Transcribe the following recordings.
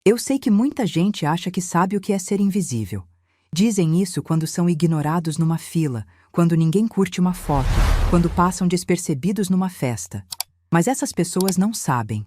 Eu sei que muita gente acha que sabe o que é ser invisível. Dizem isso quando são ignorados numa fila, quando ninguém curte uma foto, quando passam despercebidos numa festa. Mas essas pessoas não sabem.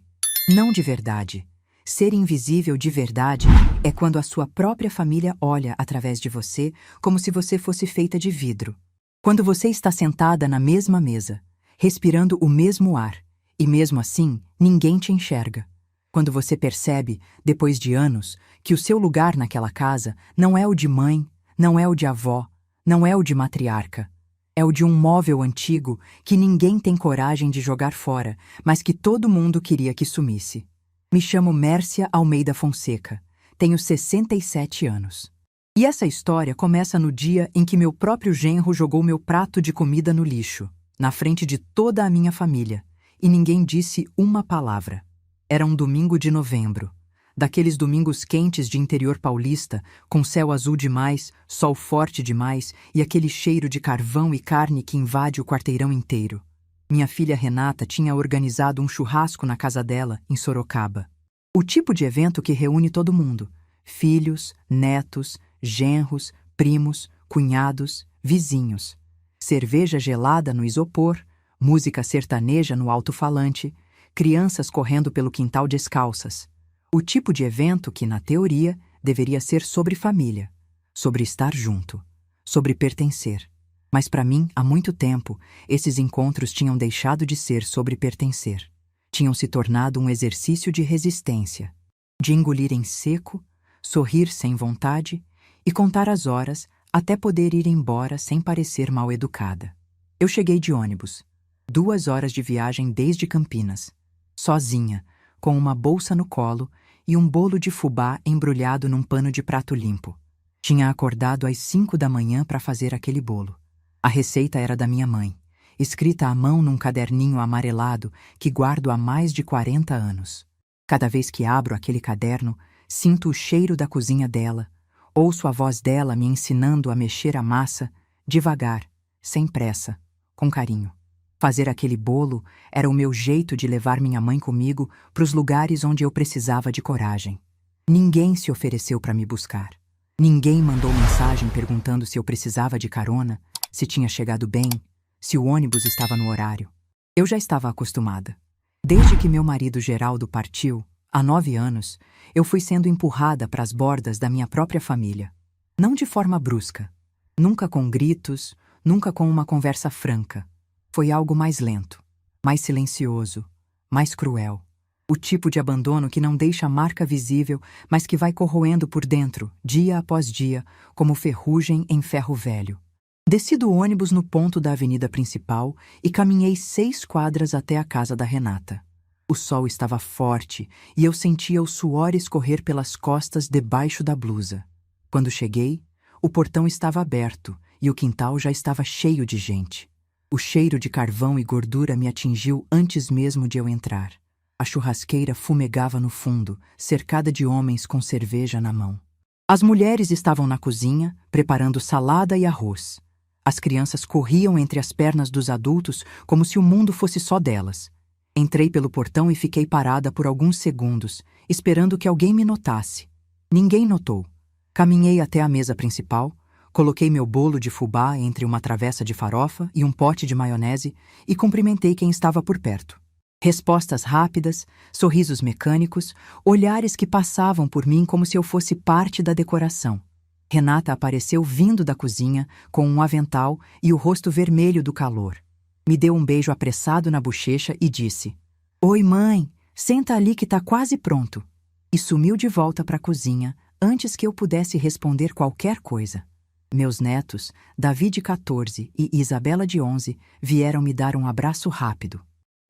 Não de verdade. Ser invisível de verdade é quando a sua própria família olha através de você como se você fosse feita de vidro. Quando você está sentada na mesma mesa, respirando o mesmo ar, e mesmo assim ninguém te enxerga. Quando você percebe, depois de anos, que o seu lugar naquela casa não é o de mãe, não é o de avó, não é o de matriarca. É o de um móvel antigo que ninguém tem coragem de jogar fora, mas que todo mundo queria que sumisse. Me chamo Mércia Almeida Fonseca. Tenho 67 anos. E essa história começa no dia em que meu próprio genro jogou meu prato de comida no lixo, na frente de toda a minha família, e ninguém disse uma palavra. Era um domingo de novembro, daqueles domingos quentes de interior paulista, com céu azul demais, sol forte demais e aquele cheiro de carvão e carne que invade o quarteirão inteiro. Minha filha Renata tinha organizado um churrasco na casa dela, em Sorocaba. O tipo de evento que reúne todo mundo: filhos, netos, genros, primos, cunhados, vizinhos. Cerveja gelada no isopor, música sertaneja no alto-falante, crianças correndo pelo quintal descalças. O tipo de evento que, na teoria, deveria ser sobre família, sobre estar junto, sobre pertencer. Mas para mim, há muito tempo, esses encontros tinham deixado de ser sobre pertencer. Tinham se tornado um exercício de resistência, de engolir em seco, sorrir sem vontade e contar as horas até poder ir embora sem parecer mal educada. Eu cheguei de ônibus, 2 horas de viagem desde Campinas, sozinha, com uma bolsa no colo e um bolo de fubá embrulhado num pano de prato limpo. Tinha acordado às 5 da manhã para fazer aquele bolo. A receita era da minha mãe, escrita à mão num caderninho amarelado que guardo há mais de 40 anos. Cada vez que abro aquele caderno, sinto o cheiro da cozinha dela, ouço a voz dela me ensinando a mexer a massa, devagar, sem pressa, com carinho. Fazer aquele bolo era o meu jeito de levar minha mãe comigo para os lugares onde eu precisava de coragem. Ninguém se ofereceu para me buscar. Ninguém mandou mensagem perguntando se eu precisava de carona, se tinha chegado bem, se o ônibus estava no horário. Eu já estava acostumada. Desde que meu marido Geraldo partiu, há 9 anos, eu fui sendo empurrada para as bordas da minha própria família. Não de forma brusca, nunca com gritos, nunca com uma conversa franca. Foi algo mais lento, mais silencioso, mais cruel. O tipo de abandono que não deixa marca visível, mas que vai corroendo por dentro, dia após dia, como ferrugem em ferro velho. Desci do ônibus no ponto da avenida principal e caminhei 6 quadras até a casa da Renata. O sol estava forte e eu sentia o suor escorrer pelas costas debaixo da blusa. Quando cheguei, o portão estava aberto e o quintal já estava cheio de gente. O cheiro de carvão e gordura me atingiu antes mesmo de eu entrar. A churrasqueira fumegava no fundo, cercada de homens com cerveja na mão. As mulheres estavam na cozinha, preparando salada e arroz. As crianças corriam entre as pernas dos adultos como se o mundo fosse só delas. Entrei pelo portão e fiquei parada por alguns segundos, esperando que alguém me notasse. Ninguém notou. Caminhei até a mesa principal, coloquei meu bolo de fubá entre uma travessa de farofa e um pote de maionese e cumprimentei quem estava por perto. Respostas rápidas, sorrisos mecânicos, olhares que passavam por mim como se eu fosse parte da decoração. Renata apareceu vindo da cozinha, com um avental e o rosto vermelho do calor. Me deu um beijo apressado na bochecha e disse: "Oi, mãe, senta ali que tá quase pronto." E sumiu de volta para a cozinha antes que eu pudesse responder qualquer coisa. Meus netos, Davi de 14 e Isabela de 11, vieram me dar um abraço rápido.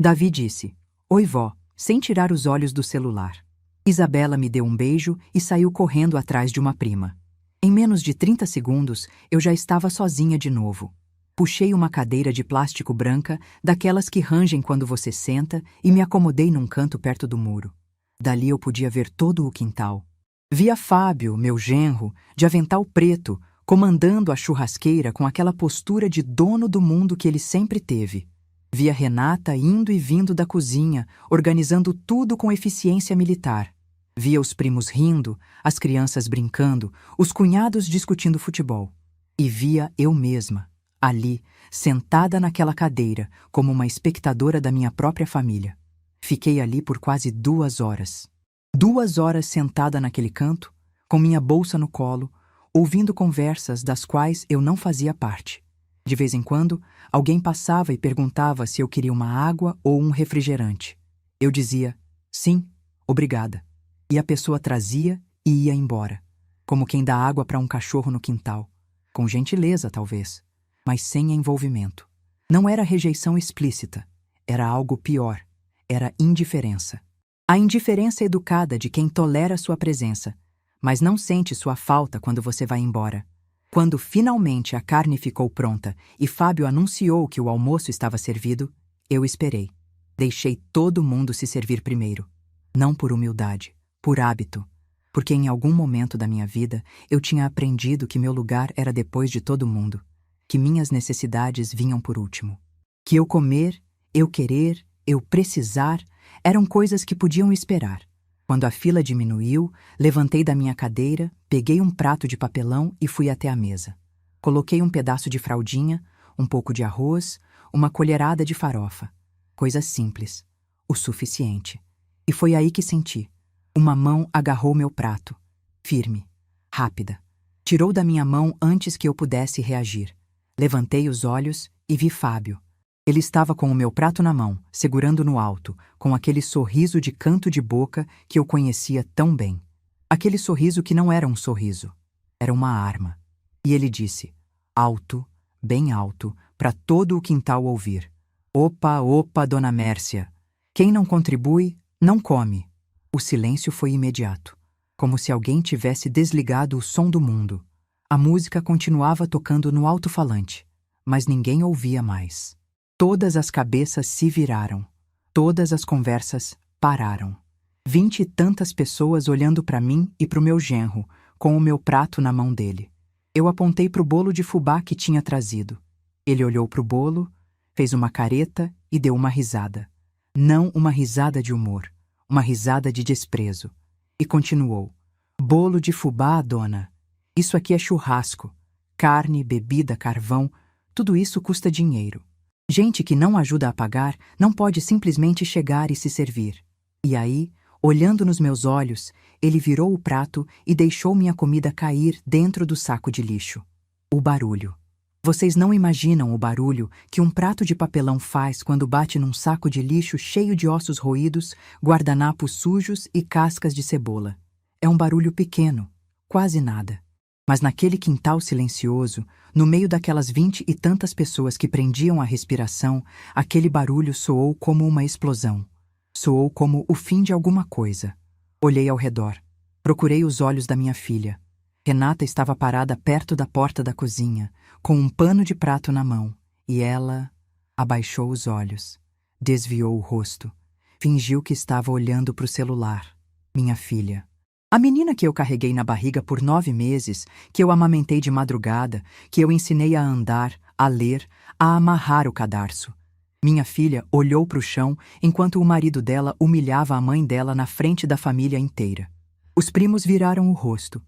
Davi disse: "Oi, vó", sem tirar os olhos do celular. Isabela me deu um beijo e saiu correndo atrás de uma prima. Em menos de 30 segundos, eu já estava sozinha de novo. Puxei uma cadeira de plástico branca, daquelas que rangem quando você senta, e me acomodei num canto perto do muro. Dali eu podia ver todo o quintal. Via Fábio, meu genro, de avental preto, comandando a churrasqueira com aquela postura de dono do mundo que ele sempre teve. Via Renata indo e vindo da cozinha, organizando tudo com eficiência militar. Via os primos rindo, as crianças brincando, os cunhados discutindo futebol. E via eu mesma, ali, sentada naquela cadeira, como uma espectadora da minha própria família. Fiquei ali por quase 2 horas. 2 horas sentada naquele canto, com minha bolsa no colo, ouvindo conversas das quais eu não fazia parte. De vez em quando, alguém passava e perguntava se eu queria uma água ou um refrigerante. Eu dizia, sim, obrigada. E a pessoa trazia e ia embora, como quem dá água para um cachorro no quintal. Com gentileza, talvez, mas sem envolvimento. Não era rejeição explícita, era algo pior, era indiferença. A indiferença educada de quem tolera sua presença, mas não sente sua falta quando você vai embora. Quando finalmente a carne ficou pronta e Fábio anunciou que o almoço estava servido, eu esperei. Deixei todo mundo se servir primeiro. Não por humildade, por hábito, porque em algum momento da minha vida eu tinha aprendido que meu lugar era depois de todo mundo, que minhas necessidades vinham por último. Que eu comer, eu querer, eu precisar, eram coisas que podiam esperar. Quando a fila diminuiu, levantei da minha cadeira, peguei um prato de papelão e fui até a mesa. Coloquei um pedaço de fraldinha, um pouco de arroz, uma colherada de farofa. Coisa simples, o suficiente. E foi aí que senti. Uma mão agarrou meu prato, firme, rápida. Tirou da minha mão antes que eu pudesse reagir. Levantei os olhos e vi Fábio. Ele estava com o meu prato na mão, segurando no alto, com aquele sorriso de canto de boca que eu conhecia tão bem. Aquele sorriso que não era um sorriso, era uma arma. E ele disse, alto, bem alto, para todo o quintal ouvir. Opa, opa, dona Mércia. Quem não contribui, não come. O silêncio foi imediato, como se alguém tivesse desligado o som do mundo. A música continuava tocando no alto-falante, mas ninguém ouvia mais. Todas as cabeças se viraram. Todas as conversas pararam. 20 e tantas pessoas olhando para mim e para o meu genro, com o meu prato na mão dele. Eu apontei para o bolo de fubá que tinha trazido. Ele olhou para o bolo, fez uma careta e deu uma risada. Não uma risada de humor, uma risada de desprezo. E continuou. Bolo de fubá, dona. Isso aqui é churrasco. Carne, bebida, carvão, tudo isso custa dinheiro. Gente que não ajuda a pagar não pode simplesmente chegar e se servir. E aí, olhando nos meus olhos, ele virou o prato e deixou minha comida cair dentro do saco de lixo. O barulho. Vocês não imaginam o barulho que um prato de papelão faz quando bate num saco de lixo cheio de ossos roídos, guardanapos sujos e cascas de cebola. É um barulho pequeno, quase nada. Mas naquele quintal silencioso, no meio daquelas 20 e tantas pessoas que prendiam a respiração, aquele barulho soou como uma explosão. Soou como o fim de alguma coisa. Olhei ao redor. Procurei os olhos da minha filha. Renata estava parada perto da porta da cozinha, com um pano de prato na mão, e ela abaixou os olhos, desviou o rosto, fingiu que estava olhando para o celular. Minha filha. A menina que eu carreguei na barriga por 9 meses, que eu amamentei de madrugada, que eu ensinei a andar, a ler, a amarrar o cadarço. Minha filha olhou para o chão enquanto o marido dela humilhava a mãe dela na frente da família inteira. Os primos viraram o rosto.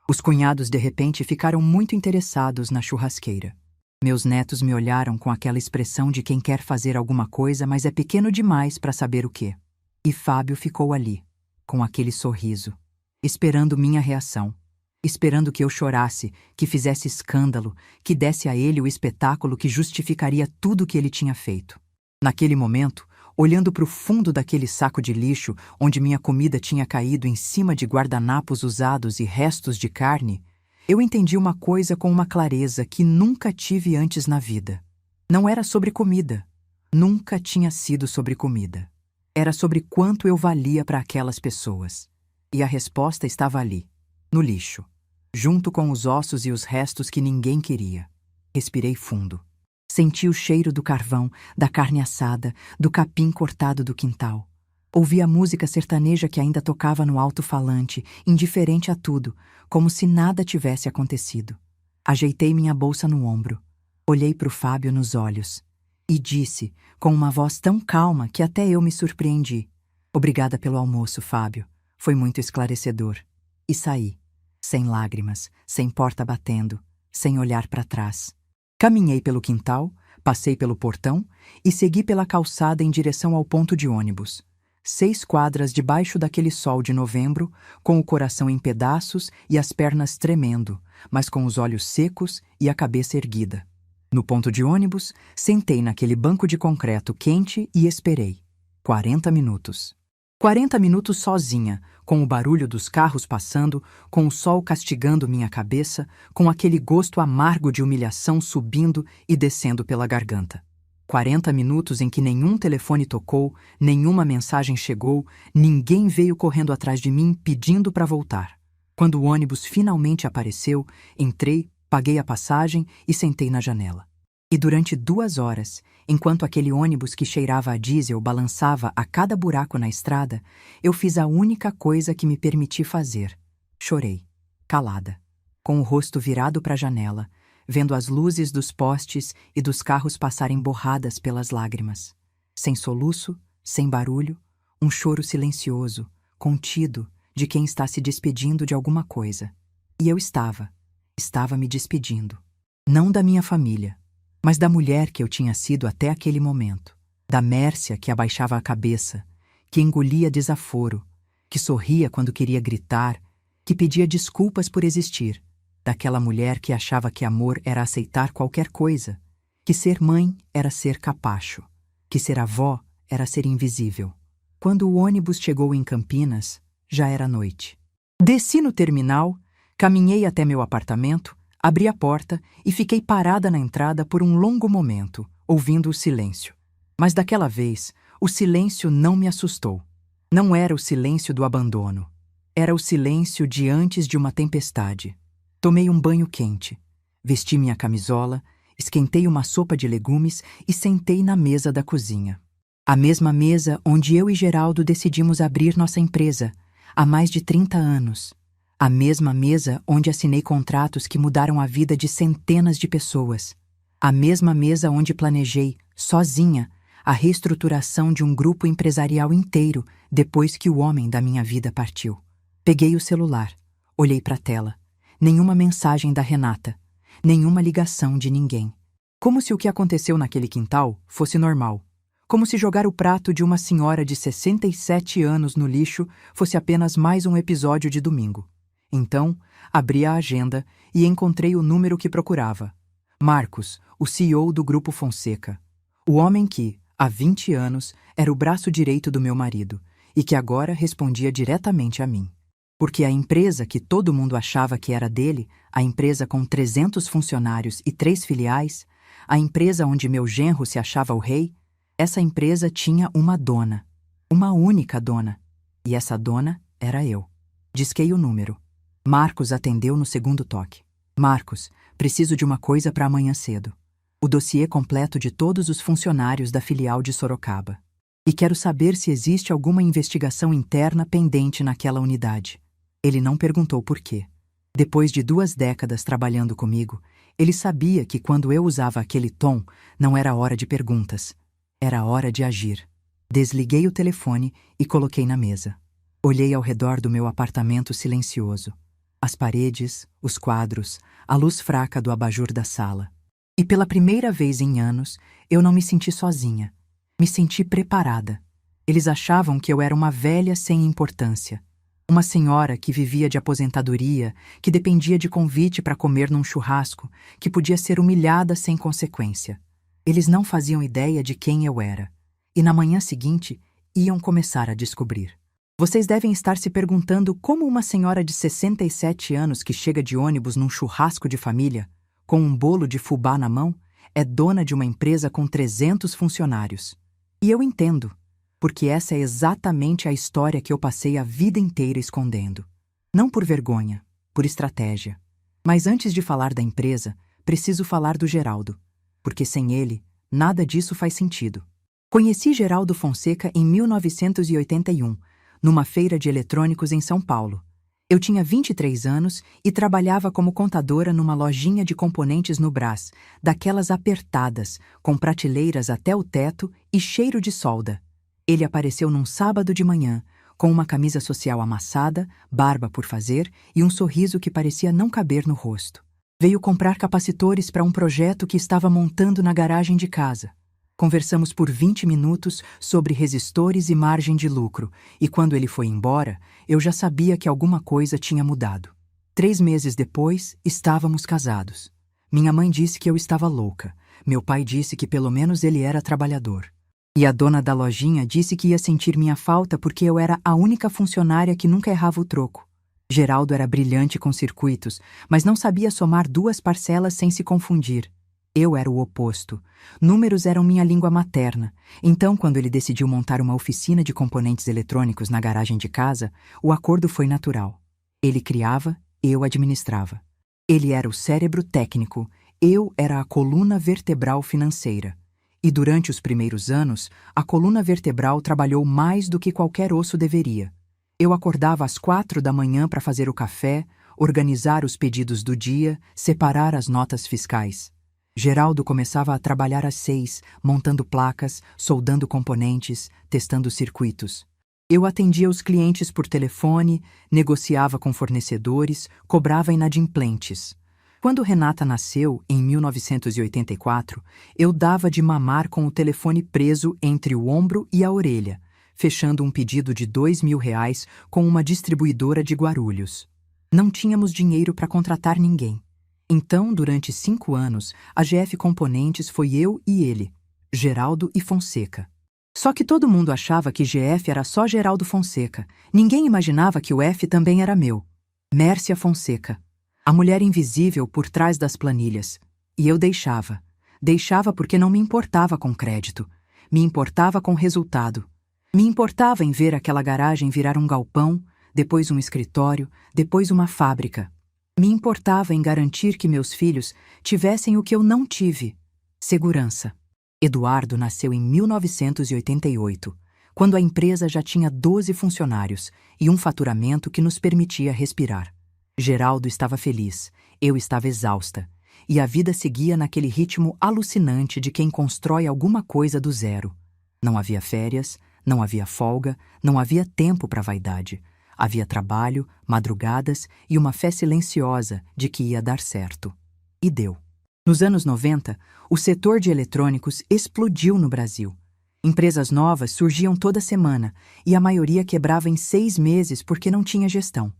Os cunhados de repente ficaram muito interessados na churrasqueira. Meus netos me olharam com aquela expressão de quem quer fazer alguma coisa, mas é pequeno demais para saber o quê. E Fábio ficou ali, com aquele sorriso, esperando minha reação, esperando que eu chorasse, que fizesse escândalo, que desse a ele o espetáculo que justificaria tudo o que ele tinha feito. Naquele momento, olhando para o fundo daquele saco de lixo onde minha comida tinha caído em cima de guardanapos usados e restos de carne, eu entendi uma coisa com uma clareza que nunca tive antes na vida. Não era sobre comida. Nunca tinha sido sobre comida. Era sobre quanto eu valia para aquelas pessoas. E a resposta estava ali, no lixo, junto com os ossos e os restos que ninguém queria. Respirei fundo. Senti o cheiro do carvão, da carne assada, do capim cortado do quintal. Ouvi a música sertaneja que ainda tocava no alto-falante, indiferente a tudo, como se nada tivesse acontecido. Ajeitei minha bolsa no ombro. Olhei para o Fábio nos olhos. E disse, com uma voz tão calma que até eu me surpreendi. Obrigada pelo almoço, Fábio. Foi muito esclarecedor. E saí, sem lágrimas, sem porta batendo, sem olhar para trás. Caminhei pelo quintal, passei pelo portão e segui pela calçada em direção ao ponto de ônibus. 6 quadras debaixo daquele sol de novembro, com o coração em pedaços e as pernas tremendo, mas com os olhos secos e a cabeça erguida. No ponto de ônibus, sentei naquele banco de concreto quente e esperei. 40 minutos. 40 minutos sozinha, com o barulho dos carros passando, com o sol castigando minha cabeça, com aquele gosto amargo de humilhação subindo e descendo pela garganta. 40 minutos em que nenhum telefone tocou, nenhuma mensagem chegou, ninguém veio correndo atrás de mim pedindo para voltar. Quando o ônibus finalmente apareceu, entrei, paguei a passagem e sentei na janela. E durante 2 horas, enquanto aquele ônibus que cheirava a diesel balançava a cada buraco na estrada, eu fiz a única coisa que me permiti fazer. Chorei, calada, com o rosto virado para a janela, vendo as luzes dos postes e dos carros passarem borradas pelas lágrimas. Sem soluço, sem barulho, um choro silencioso, contido, de quem está se despedindo de alguma coisa. E eu estava me despedindo. Não da minha família, mas da mulher que eu tinha sido até aquele momento. Da Mércia que abaixava a cabeça, que engolia desaforo, que sorria quando queria gritar, que pedia desculpas por existir. Daquela mulher que achava que amor era aceitar qualquer coisa, que ser mãe era ser capacho, que ser avó era ser invisível. Quando o ônibus chegou em Campinas, já era noite. Desci no terminal, caminhei até meu apartamento, abri a porta e fiquei parada na entrada por um longo momento, ouvindo o silêncio. Mas daquela vez, o silêncio não me assustou. Não era o silêncio do abandono. Era o silêncio de antes de uma tempestade. Tomei um banho quente, vesti minha camisola, esquentei uma sopa de legumes e sentei na mesa da cozinha. A mesma mesa onde eu e Geraldo decidimos abrir nossa empresa, há mais de 30 anos. A mesma mesa onde assinei contratos que mudaram a vida de centenas de pessoas. A mesma mesa onde planejei, sozinha, a reestruturação de um grupo empresarial inteiro depois que o homem da minha vida partiu. Peguei o celular, olhei para a tela. Nenhuma mensagem da Renata, nenhuma ligação de ninguém. Como se o que aconteceu naquele quintal fosse normal. Como se jogar o prato de uma senhora de 67 anos no lixo fosse apenas mais um episódio de domingo. Então, abri a agenda e encontrei o número que procurava. Marcos, o CEO do Grupo Fonseca. O homem que, há 20 anos, era o braço direito do meu marido e que agora respondia diretamente a mim. Porque a empresa que todo mundo achava que era dele, a empresa com 300 funcionários e 3 filiais, a empresa onde meu genro se achava o rei, essa empresa tinha uma dona. Uma única dona. E essa dona era eu. Disquei o número. Marcos atendeu no segundo toque. Marcos, preciso de uma coisa para amanhã cedo. O dossiê completo de todos os funcionários da filial de Sorocaba. E quero saber se existe alguma investigação interna pendente naquela unidade. Ele não perguntou por quê. Depois de 2 décadas trabalhando comigo, ele sabia que quando eu usava aquele tom, não era hora de perguntas. Era hora de agir. Desliguei o telefone e coloquei na mesa. Olhei ao redor do meu apartamento silencioso. As paredes, os quadros, a luz fraca do abajur da sala. E pela primeira vez em anos, eu não me senti sozinha. Me senti preparada. Eles achavam que eu era uma velha sem importância. Uma senhora que vivia de aposentadoria, que dependia de convite para comer num churrasco, que podia ser humilhada sem consequência. Eles não faziam ideia de quem eu era. E na manhã seguinte, iam começar a descobrir. Vocês devem estar se perguntando como uma senhora de 67 anos que chega de ônibus num churrasco de família, com um bolo de fubá na mão, é dona de uma empresa com 300 funcionários. E eu entendo. Porque essa é exatamente a história que eu passei a vida inteira escondendo. Não por vergonha, por estratégia. Mas antes de falar da empresa, preciso falar do Geraldo, porque sem ele, nada disso faz sentido. Conheci Geraldo Fonseca em 1981, numa feira de eletrônicos em São Paulo. Eu tinha 23 anos e trabalhava como contadora numa lojinha de componentes no Brás, daquelas apertadas, com prateleiras até o teto e cheiro de solda. Ele apareceu num sábado de manhã, com uma camisa social amassada, barba por fazer e um sorriso que parecia não caber no rosto. Veio comprar capacitores para um projeto que estava montando na garagem de casa. Conversamos por 20 minutos sobre resistores e margem de lucro, e quando ele foi embora, eu já sabia que alguma coisa tinha mudado. 3 meses depois, estávamos casados. Minha mãe disse que eu estava louca. Meu pai disse que pelo menos ele era trabalhador. E a dona da lojinha disse que ia sentir minha falta porque eu era a única funcionária que nunca errava o troco. Geraldo era brilhante com circuitos, mas não sabia somar 2 parcelas sem se confundir. Eu era o oposto. Números eram minha língua materna. Então, quando ele decidiu montar uma oficina de componentes eletrônicos na garagem de casa, o acordo foi natural. Ele criava, eu administrava. Ele era o cérebro técnico, eu era a coluna vertebral financeira. E durante os primeiros anos, a coluna vertebral trabalhou mais do que qualquer osso deveria. Eu acordava às 4 da manhã para fazer o café, organizar os pedidos do dia, separar as notas fiscais. Geraldo começava a trabalhar às 6, montando placas, soldando componentes, testando circuitos. Eu atendia os clientes por telefone, negociava com fornecedores, cobrava inadimplentes. Quando Renata nasceu, em 1984, eu dava de mamar com o telefone preso entre o ombro e a orelha, fechando um pedido de R$ 2.000 com uma distribuidora de Guarulhos. Não tínhamos dinheiro para contratar ninguém. Então, durante 5 anos, a GF Componentes foi eu e ele, Geraldo e Fonseca. Só que todo mundo achava que GF era só Geraldo Fonseca. Ninguém imaginava que o F também era meu. Mércia Fonseca. A mulher invisível por trás das planilhas. E eu deixava. Deixava porque não me importava com crédito. Me importava com resultado. Me importava em ver aquela garagem virar um galpão, depois um escritório, depois uma fábrica. Me importava em garantir que meus filhos tivessem o que eu não tive: segurança. Eduardo nasceu em 1988, quando a empresa já tinha 12 funcionários e um faturamento que nos permitia respirar. Geraldo estava feliz, eu estava exausta, e a vida seguia naquele ritmo alucinante de quem constrói alguma coisa do zero. Não havia férias, não havia folga, não havia tempo para vaidade. Havia trabalho, madrugadas e uma fé silenciosa de que ia dar certo. E deu. Nos anos 90, o setor de eletrônicos explodiu no Brasil. Empresas novas surgiam toda semana e a maioria quebrava em 6 meses porque não tinha gestão.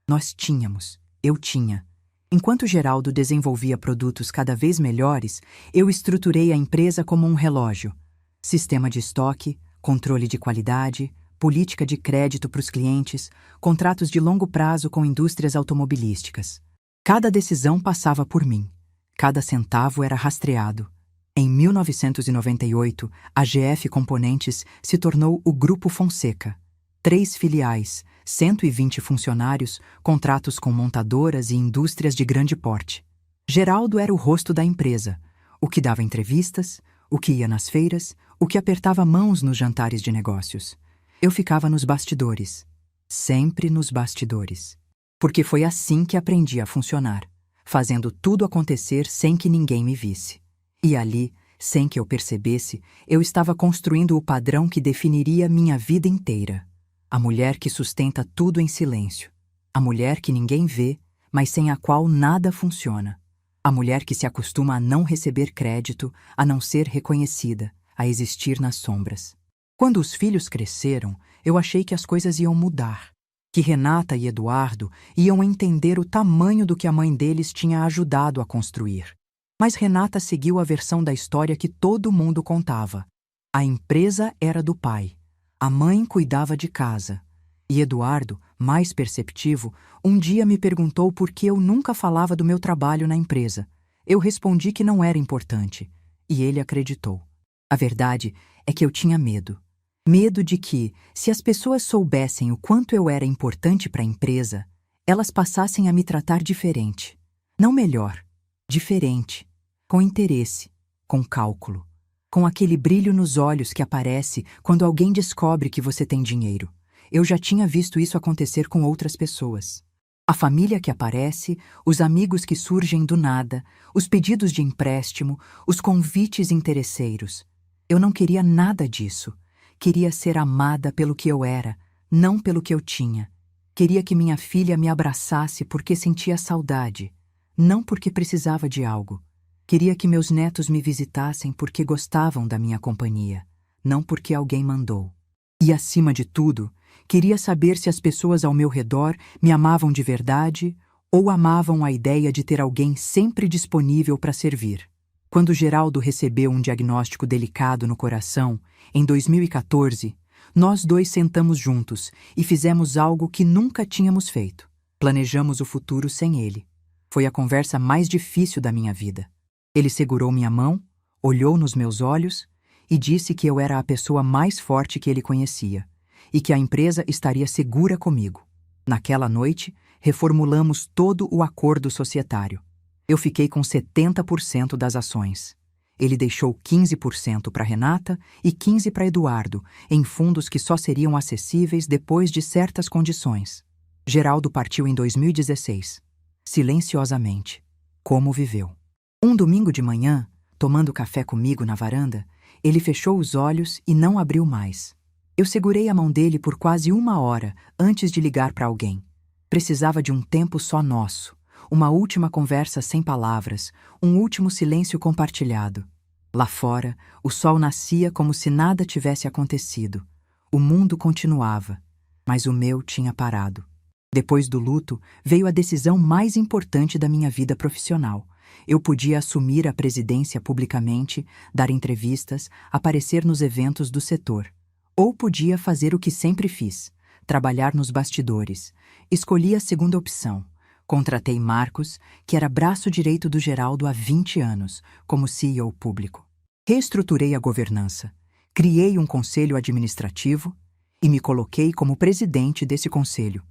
Nós tínhamos. Eu tinha. Enquanto Geraldo desenvolvia produtos cada vez melhores, eu estruturei a empresa como um relógio. Sistema de estoque, controle de qualidade, política de crédito para os clientes, contratos de longo prazo com indústrias automobilísticas. Cada decisão passava por mim. Cada centavo era rastreado. Em 1998, a GF Componentes se tornou o Grupo Fonseca. 3 filiais, 120 funcionários, contratos com montadoras e indústrias de grande porte. Geraldo era o rosto da empresa, o que dava entrevistas, o que ia nas feiras, o que apertava mãos nos jantares de negócios. Eu ficava nos bastidores, sempre nos bastidores. Porque foi assim que aprendi a funcionar, fazendo tudo acontecer sem que ninguém me visse. E ali, sem que eu percebesse, eu estava construindo o padrão que definiria minha vida inteira. A mulher que sustenta tudo em silêncio. A mulher que ninguém vê, mas sem a qual nada funciona. A mulher que se acostuma a não receber crédito, a não ser reconhecida, a existir nas sombras. Quando os filhos cresceram, eu achei que as coisas iam mudar, que Renata e Eduardo iam entender o tamanho do que a mãe deles tinha ajudado a construir. Mas Renata seguiu a versão da história que todo mundo contava. A empresa era do pai, a mãe cuidava de casa. E Eduardo, mais perceptivo, um dia me perguntou por que eu nunca falava do meu trabalho na empresa. Eu respondi que não era importante, e ele acreditou. A verdade é que eu tinha medo. Medo de que, se as pessoas soubessem o quanto eu era importante para a empresa, elas passassem a me tratar diferente. Não melhor, diferente, com interesse, com cálculo, com aquele brilho nos olhos que aparece quando alguém descobre que você tem dinheiro. Eu já tinha visto isso acontecer com outras pessoas. A família que aparece, os amigos que surgem do nada, os pedidos de empréstimo, os convites interesseiros. Eu não queria nada disso. Queria ser amada pelo que eu era, não pelo que eu tinha. Queria que minha filha me abraçasse porque sentia saudade, não porque precisava de algo. Queria que meus netos me visitassem porque gostavam da minha companhia, não porque alguém mandou. E, acima de tudo, queria saber se as pessoas ao meu redor me amavam de verdade ou amavam a ideia de ter alguém sempre disponível para servir. Quando Geraldo recebeu um diagnóstico delicado no coração, em 2014, nós dois sentamos juntos e fizemos algo que nunca tínhamos feito. Planejamos o futuro sem ele. Foi a conversa mais difícil da minha vida. Ele segurou minha mão, olhou nos meus olhos e disse que eu era a pessoa mais forte que ele conhecia e que a empresa estaria segura comigo. Naquela noite, reformulamos todo o acordo societário. Eu fiquei com 70% das ações. Ele deixou 15% para Renata e 15% para Eduardo, em fundos que só seriam acessíveis depois de certas condições. Geraldo partiu em 2016. Silenciosamente. Como viveu? Um domingo de manhã, tomando café comigo na varanda, ele fechou os olhos e não abriu mais. Eu segurei a mão dele por quase 1 hora antes de ligar para alguém. Precisava de um tempo só nosso. Uma última conversa sem palavras, um último silêncio compartilhado. Lá fora, o sol nascia como se nada tivesse acontecido. O mundo continuava, mas o meu tinha parado. Depois do luto, veio a decisão mais importante da minha vida profissional. Eu podia assumir a presidência publicamente, dar entrevistas, aparecer nos eventos do setor. Ou podia fazer o que sempre fiz, trabalhar nos bastidores. Escolhi a segunda opção. Contratei Marcos, que era braço direito do Geraldo há 20 anos, como CEO público. Reestruturei a governança, criei um conselho administrativo e me coloquei como presidente desse conselho.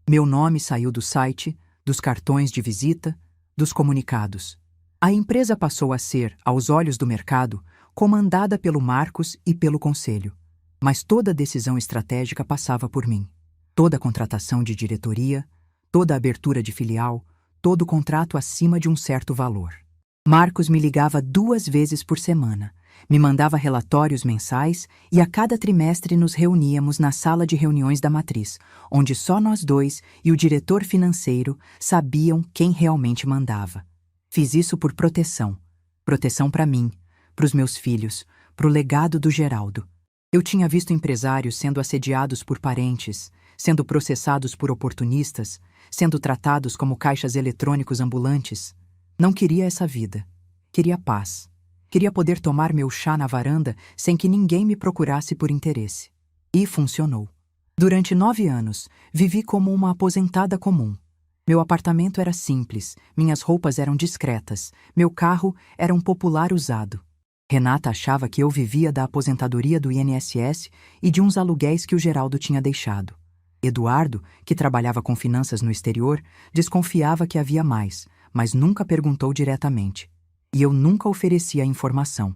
Meu nome saiu do site, dos cartões de visita, dos comunicados. A empresa passou a ser, aos olhos do mercado, comandada pelo Marcos e pelo conselho. Mas toda decisão estratégica passava por mim. Toda contratação de diretoria, toda abertura de filial, todo contrato acima de um certo valor. Marcos me ligava 2 vezes por semana, me mandava relatórios mensais e a cada trimestre nos reuníamos na sala de reuniões da matriz, onde só nós dois e o diretor financeiro sabiam quem realmente mandava. Fiz isso por proteção. Proteção para mim, para os meus filhos, para o legado do Geraldo. Eu tinha visto empresários sendo assediados por parentes, sendo processados por oportunistas, sendo tratados como caixas eletrônicos ambulantes. Não queria essa vida. Queria paz. Queria poder tomar meu chá na varanda sem que ninguém me procurasse por interesse. E funcionou. Durante 9 anos, vivi como uma aposentada comum. Meu apartamento era simples, minhas roupas eram discretas, meu carro era um popular usado. Renata achava que eu vivia da aposentadoria do INSS e de uns aluguéis que o Geraldo tinha deixado. Eduardo, que trabalhava com finanças no exterior, desconfiava que havia mais, mas nunca perguntou diretamente. E eu nunca oferecia a informação.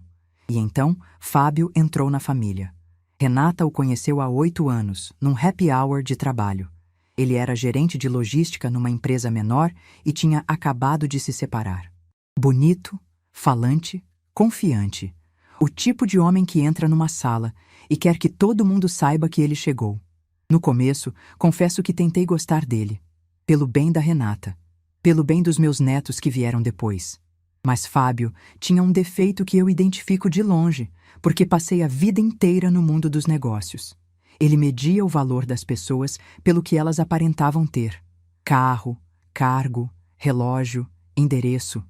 E então, Fábio entrou na família. Renata o conheceu há 8 anos, num happy hour de trabalho. Ele era gerente de logística numa empresa menor e tinha acabado de se separar. Bonito, falante, confiante. O tipo de homem que entra numa sala e quer que todo mundo saiba que ele chegou. No começo, confesso que tentei gostar dele. Pelo bem da Renata. Pelo bem dos meus netos que vieram depois. Mas Fábio tinha um defeito que eu identifico de longe, porque passei a vida inteira no mundo dos negócios. Ele media o valor das pessoas pelo que elas aparentavam ter. Carro, cargo, relógio, endereço.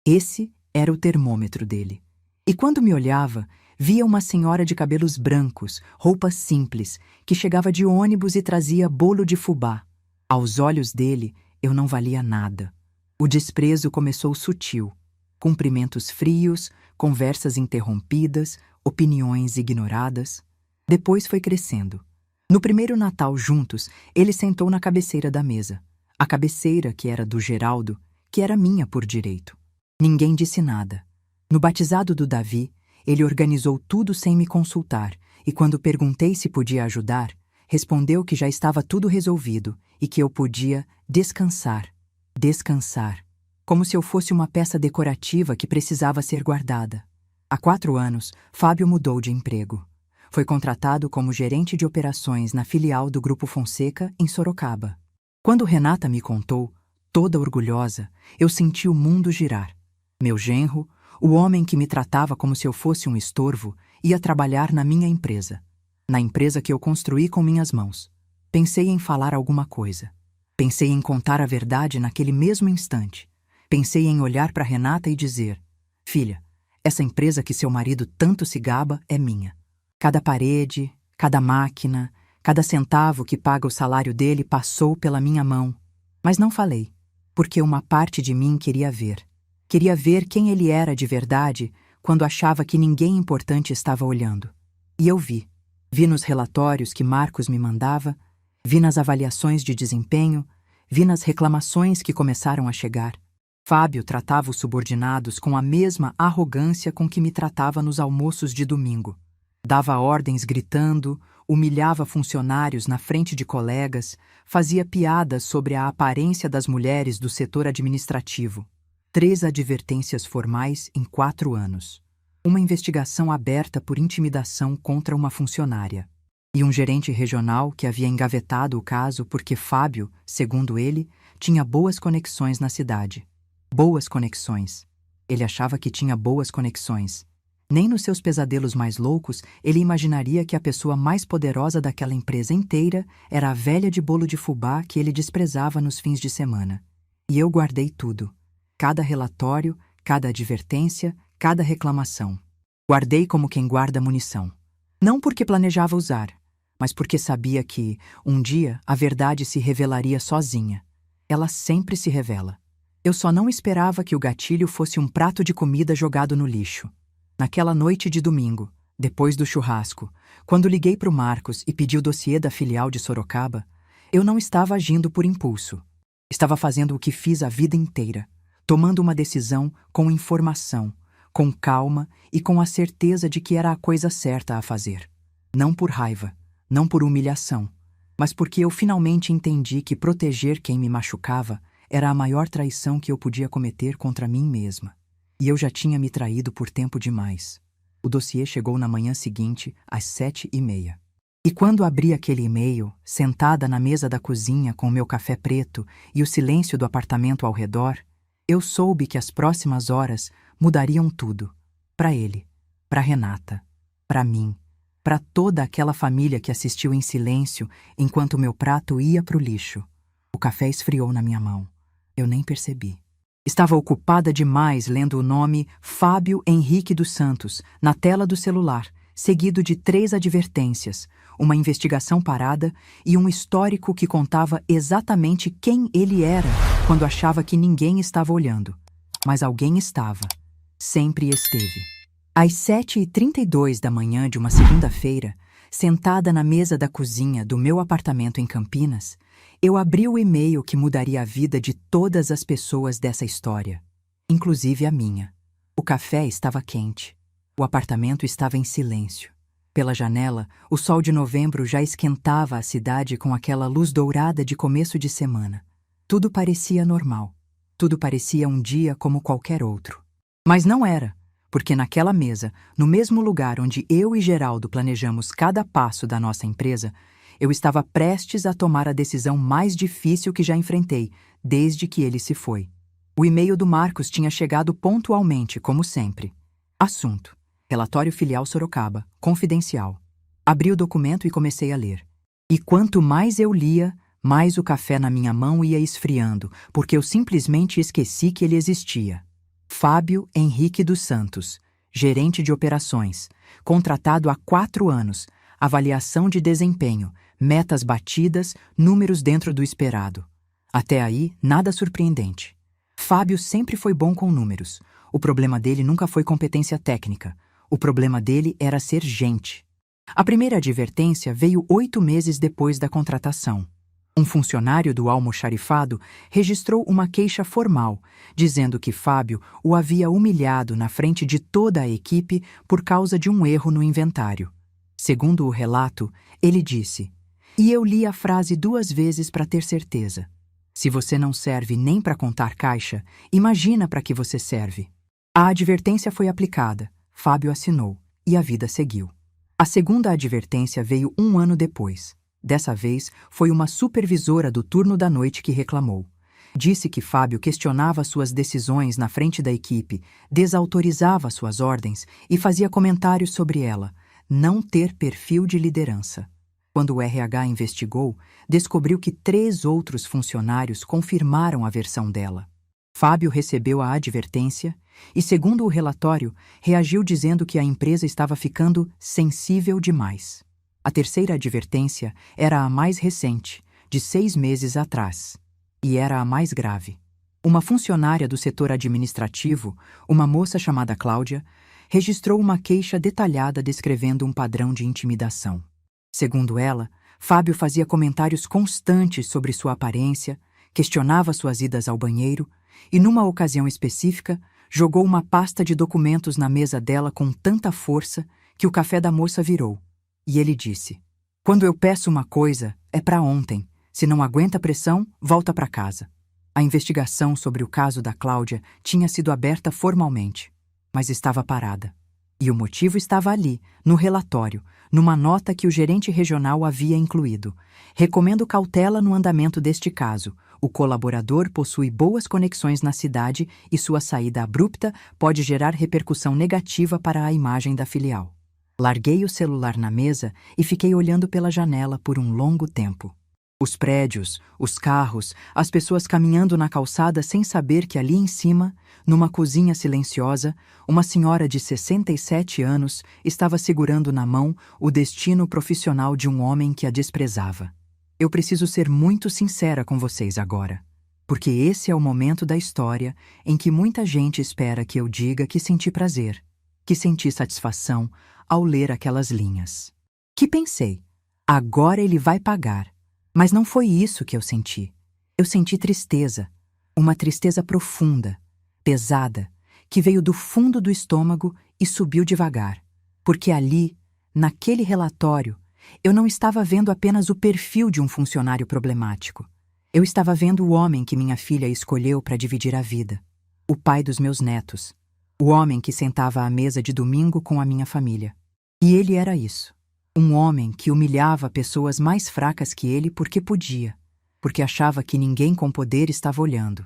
Esse era o termômetro dele. E quando me olhava, via uma senhora de cabelos brancos, roupas simples, que chegava de ônibus e trazia bolo de fubá. Aos olhos dele, eu não valia nada. O desprezo começou sutil. Cumprimentos frios, conversas interrompidas, opiniões ignoradas. Depois foi crescendo. No primeiro Natal juntos, ele sentou na cabeceira da mesa. A cabeceira que era do Geraldo, que era minha por direito. Ninguém disse nada. No batizado do Davi, ele organizou tudo sem me consultar, e quando perguntei se podia ajudar, respondeu que já estava tudo resolvido e que eu podia descansar. Descansar. Como se eu fosse uma peça decorativa que precisava ser guardada. Há 4 anos, Fábio mudou de emprego. Foi contratado como gerente de operações na filial do Grupo Fonseca, em Sorocaba. Quando Renata me contou, toda orgulhosa, eu senti o mundo girar. Meu genro, o homem que me tratava como se eu fosse um estorvo, ia trabalhar na minha empresa. Na empresa que eu construí com minhas mãos. Pensei em falar alguma coisa. Pensei em contar a verdade naquele mesmo instante. Pensei em olhar para Renata e dizer: filha, essa empresa que seu marido tanto se gaba é minha. Cada parede, cada máquina, cada centavo que paga o salário dele passou pela minha mão. Mas não falei, porque uma parte de mim queria ver. Queria ver quem ele era de verdade quando achava que ninguém importante estava olhando. E eu vi. Vi nos relatórios que Marcos me mandava, vi nas avaliações de desempenho, vi nas reclamações que começaram a chegar. Fábio tratava os subordinados com a mesma arrogância com que me tratava nos almoços de domingo. Dava ordens gritando, humilhava funcionários na frente de colegas, fazia piadas sobre a aparência das mulheres do setor administrativo. 3 advertências formais em 4 anos. Uma investigação aberta por intimidação contra uma funcionária. E um gerente regional que havia engavetado o caso porque Fábio, segundo ele, tinha boas conexões na cidade. Boas conexões. Ele achava que tinha boas conexões. Nem nos seus pesadelos mais loucos ele imaginaria que a pessoa mais poderosa daquela empresa inteira era a velha de bolo de fubá que ele desprezava nos fins de semana. E eu guardei tudo. Cada relatório, cada advertência, cada reclamação. Guardei como quem guarda munição. Não porque planejava usar, mas porque sabia que, um dia, a verdade se revelaria sozinha. Ela sempre se revela. Eu só não esperava que o gatilho fosse um prato de comida jogado no lixo. Naquela noite de domingo, depois do churrasco, quando liguei para o Marcos e pedi o dossiê da filial de Sorocaba, eu não estava agindo por impulso. Estava fazendo o que fiz a vida inteira, tomando uma decisão com informação, com calma e com a certeza de que era a coisa certa a fazer. Não por raiva, não por humilhação, mas porque eu finalmente entendi que proteger quem me machucava era a maior traição que eu podia cometer contra mim mesma. E eu já tinha me traído por tempo demais. O dossiê chegou na manhã seguinte, às 7h30. E quando abri aquele e-mail, sentada na mesa da cozinha com o meu café preto e o silêncio do apartamento ao redor, eu soube que as próximas horas mudariam tudo. Para ele, para Renata, para mim, para toda aquela família que assistiu em silêncio enquanto meu prato ia para o lixo. O café esfriou na minha mão. Eu nem percebi. Estava ocupada demais lendo o nome Fábio Henrique dos Santos na tela do celular, seguido de 3 advertências, uma investigação parada e um histórico que contava exatamente quem ele era quando achava que ninguém estava olhando. Mas alguém estava. Sempre esteve. Às 7h32 da manhã de uma segunda-feira, sentada na mesa da cozinha do meu apartamento em Campinas, eu abri o e-mail que mudaria a vida de todas as pessoas dessa história, inclusive a minha. O café estava quente. O apartamento estava em silêncio. Pela janela, o sol de novembro já esquentava a cidade com aquela luz dourada de começo de semana. Tudo parecia normal. Tudo parecia um dia como qualquer outro. Mas não era, porque naquela mesa, no mesmo lugar onde eu e Geraldo planejamos cada passo da nossa empresa, eu estava prestes a tomar a decisão mais difícil que já enfrentei, desde que ele se foi. O e-mail do Marcos tinha chegado pontualmente, como sempre. Assunto: Relatório Filial Sorocaba, confidencial. Abri o documento e comecei a ler. E quanto mais eu lia, mais o café na minha mão ia esfriando, porque eu simplesmente esqueci que ele existia. Fábio Henrique dos Santos, gerente de operações, contratado há 4 anos, avaliação de desempenho, metas batidas, números dentro do esperado. Até aí, nada surpreendente. Fábio sempre foi bom com números. O problema dele nunca foi competência técnica. O problema dele era ser gente. A primeira advertência veio 8 meses depois da contratação. Um funcionário do almoxarifado registrou uma queixa formal, dizendo que Fábio o havia humilhado na frente de toda a equipe por causa de um erro no inventário. Segundo o relato, ele disse: "E eu li a frase 2 vezes para ter certeza. Se você não serve nem para contar caixa, imagina para que você serve." A advertência foi aplicada, Fábio assinou, e a vida seguiu. A segunda advertência veio 1 ano depois. Dessa vez, foi uma supervisora do turno da noite que reclamou. Disse que Fábio questionava suas decisões na frente da equipe, desautorizava suas ordens e fazia comentários sobre ela, não ter perfil de liderança. Quando o RH investigou, descobriu que 3 outros funcionários confirmaram a versão dela. Fábio recebeu a advertência e, segundo o relatório, reagiu dizendo que a empresa estava ficando sensível demais. A terceira advertência era a mais recente, de 6 meses atrás, e era a mais grave. Uma funcionária do setor administrativo, uma moça chamada Cláudia, registrou uma queixa detalhada descrevendo um padrão de intimidação. Segundo ela, Fábio fazia comentários constantes sobre sua aparência, questionava suas idas ao banheiro e, numa ocasião específica, jogou uma pasta de documentos na mesa dela com tanta força que o café da moça virou. E ele disse: "Quando eu peço uma coisa, é para ontem. Se não aguenta a pressão, volta para casa." A investigação sobre o caso da Cláudia tinha sido aberta formalmente, mas estava parada. E o motivo estava ali, no relatório, numa nota que o gerente regional havia incluído. "Recomendo cautela no andamento deste caso. O colaborador possui boas conexões na cidade e sua saída abrupta pode gerar repercussão negativa para a imagem da filial." Larguei o celular na mesa e fiquei olhando pela janela por um longo tempo. Os prédios, os carros, as pessoas caminhando na calçada sem saber que ali em cima, numa cozinha silenciosa, uma senhora de 67 anos estava segurando na mão o destino profissional de um homem que a desprezava. Eu preciso ser muito sincera com vocês agora, porque esse é o momento da história em que muita gente espera que eu diga que senti prazer, que senti satisfação ao ler aquelas linhas. Que pensei, agora ele vai pagar. Mas não foi isso que eu senti. Eu senti tristeza, uma tristeza profunda, pesada, que veio do fundo do estômago e subiu devagar. Porque ali, naquele relatório, eu não estava vendo apenas o perfil de um funcionário problemático. Eu estava vendo o homem que minha filha escolheu para dividir a vida. O pai dos meus netos. O homem que sentava à mesa de domingo com a minha família. E ele era isso. Um homem que humilhava pessoas mais fracas que ele porque podia, porque achava que ninguém com poder estava olhando.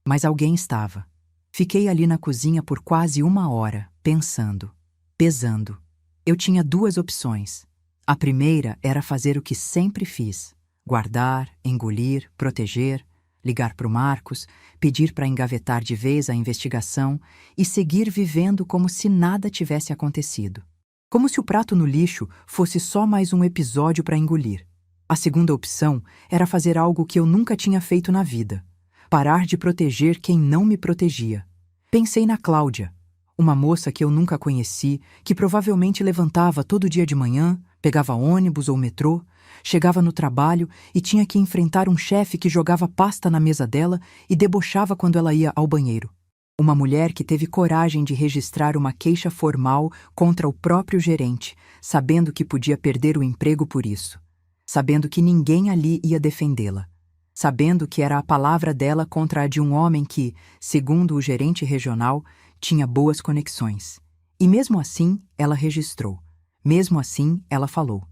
Mas alguém estava. Fiquei ali na cozinha por quase 1 hora, pensando, pesando. Eu tinha 2 opções. A primeira era fazer o que sempre fiz: guardar, engolir, proteger, ligar para o Marcos, pedir para engavetar de vez a investigação e seguir vivendo como se nada tivesse acontecido. Como se o prato no lixo fosse só mais um episódio para engolir. A segunda opção era fazer algo que eu nunca tinha feito na vida: parar de proteger quem não me protegia. Pensei na Cláudia, uma moça que eu nunca conheci, que provavelmente levantava todo dia de manhã, pegava ônibus ou metrô, chegava no trabalho e tinha que enfrentar um chefe que jogava pasta na mesa dela e debochava quando ela ia ao banheiro. Uma mulher que teve coragem de registrar uma queixa formal contra o próprio gerente, sabendo que podia perder o emprego por isso. Sabendo que ninguém ali ia defendê-la. Sabendo que era a palavra dela contra a de um homem que, segundo o gerente regional, tinha boas conexões. E mesmo assim, ela registrou. Mesmo assim, ela falou.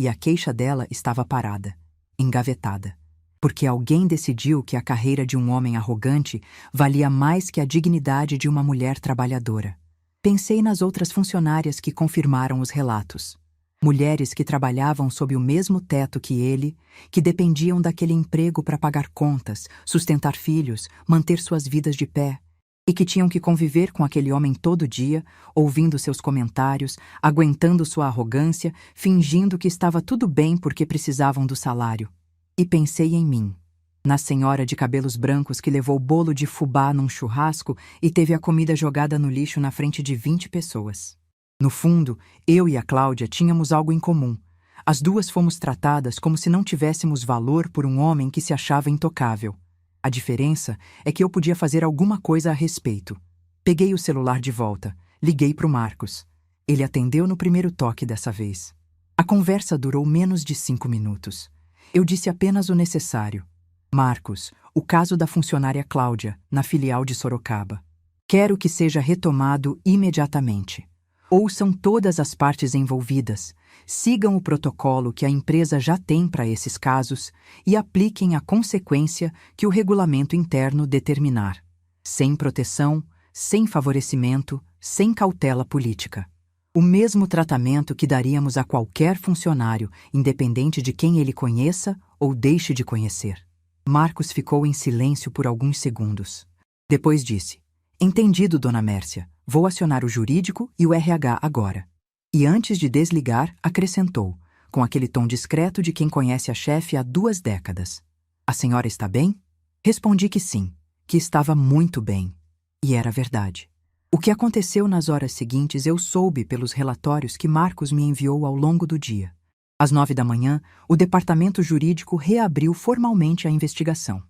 E a queixa dela estava parada, engavetada. Porque alguém decidiu que a carreira de um homem arrogante valia mais que a dignidade de uma mulher trabalhadora. Pensei nas outras funcionárias que confirmaram os relatos. Mulheres que trabalhavam sob o mesmo teto que ele, que dependiam daquele emprego para pagar contas, sustentar filhos, manter suas vidas de pé, e que tinham que conviver com aquele homem todo dia, ouvindo seus comentários, aguentando sua arrogância, fingindo que estava tudo bem porque precisavam do salário. E pensei em mim, na senhora de cabelos brancos que levou bolo de fubá num churrasco e teve a comida jogada no lixo na frente de 20 pessoas. No fundo, eu e a Cláudia tínhamos algo em comum. As duas fomos tratadas como se não tivéssemos valor por um homem que se achava intocável. A diferença é que eu podia fazer alguma coisa a respeito. Peguei o celular de volta, liguei para o Marcos. Ele atendeu no primeiro toque dessa vez. A conversa durou menos de 5 minutos. Eu disse apenas o necessário. Marcos, o caso da funcionária Cláudia, na filial de Sorocaba. Quero que seja retomado imediatamente. Ouçam todas as partes envolvidas. sigam o protocolo que a empresa já tem para esses casos e apliquem a consequência que o regulamento interno determinar. Sem proteção, sem favorecimento, sem cautela política. O mesmo tratamento que daríamos a qualquer funcionário, independente de quem ele conheça ou deixe de conhecer. Marcos ficou em silêncio por alguns segundos. Depois disse: Entendido, dona Mércia. Vou acionar o jurídico e o RH agora. E antes de desligar, acrescentou, com aquele tom discreto de quem conhece a chefe há 2 décadas. A senhora está bem? Respondi que sim, que estava muito bem. E era verdade. O que aconteceu nas horas seguintes eu soube pelos relatórios que Marcos me enviou ao longo do dia. Às 9 da manhã, o departamento jurídico reabriu formalmente a investigação.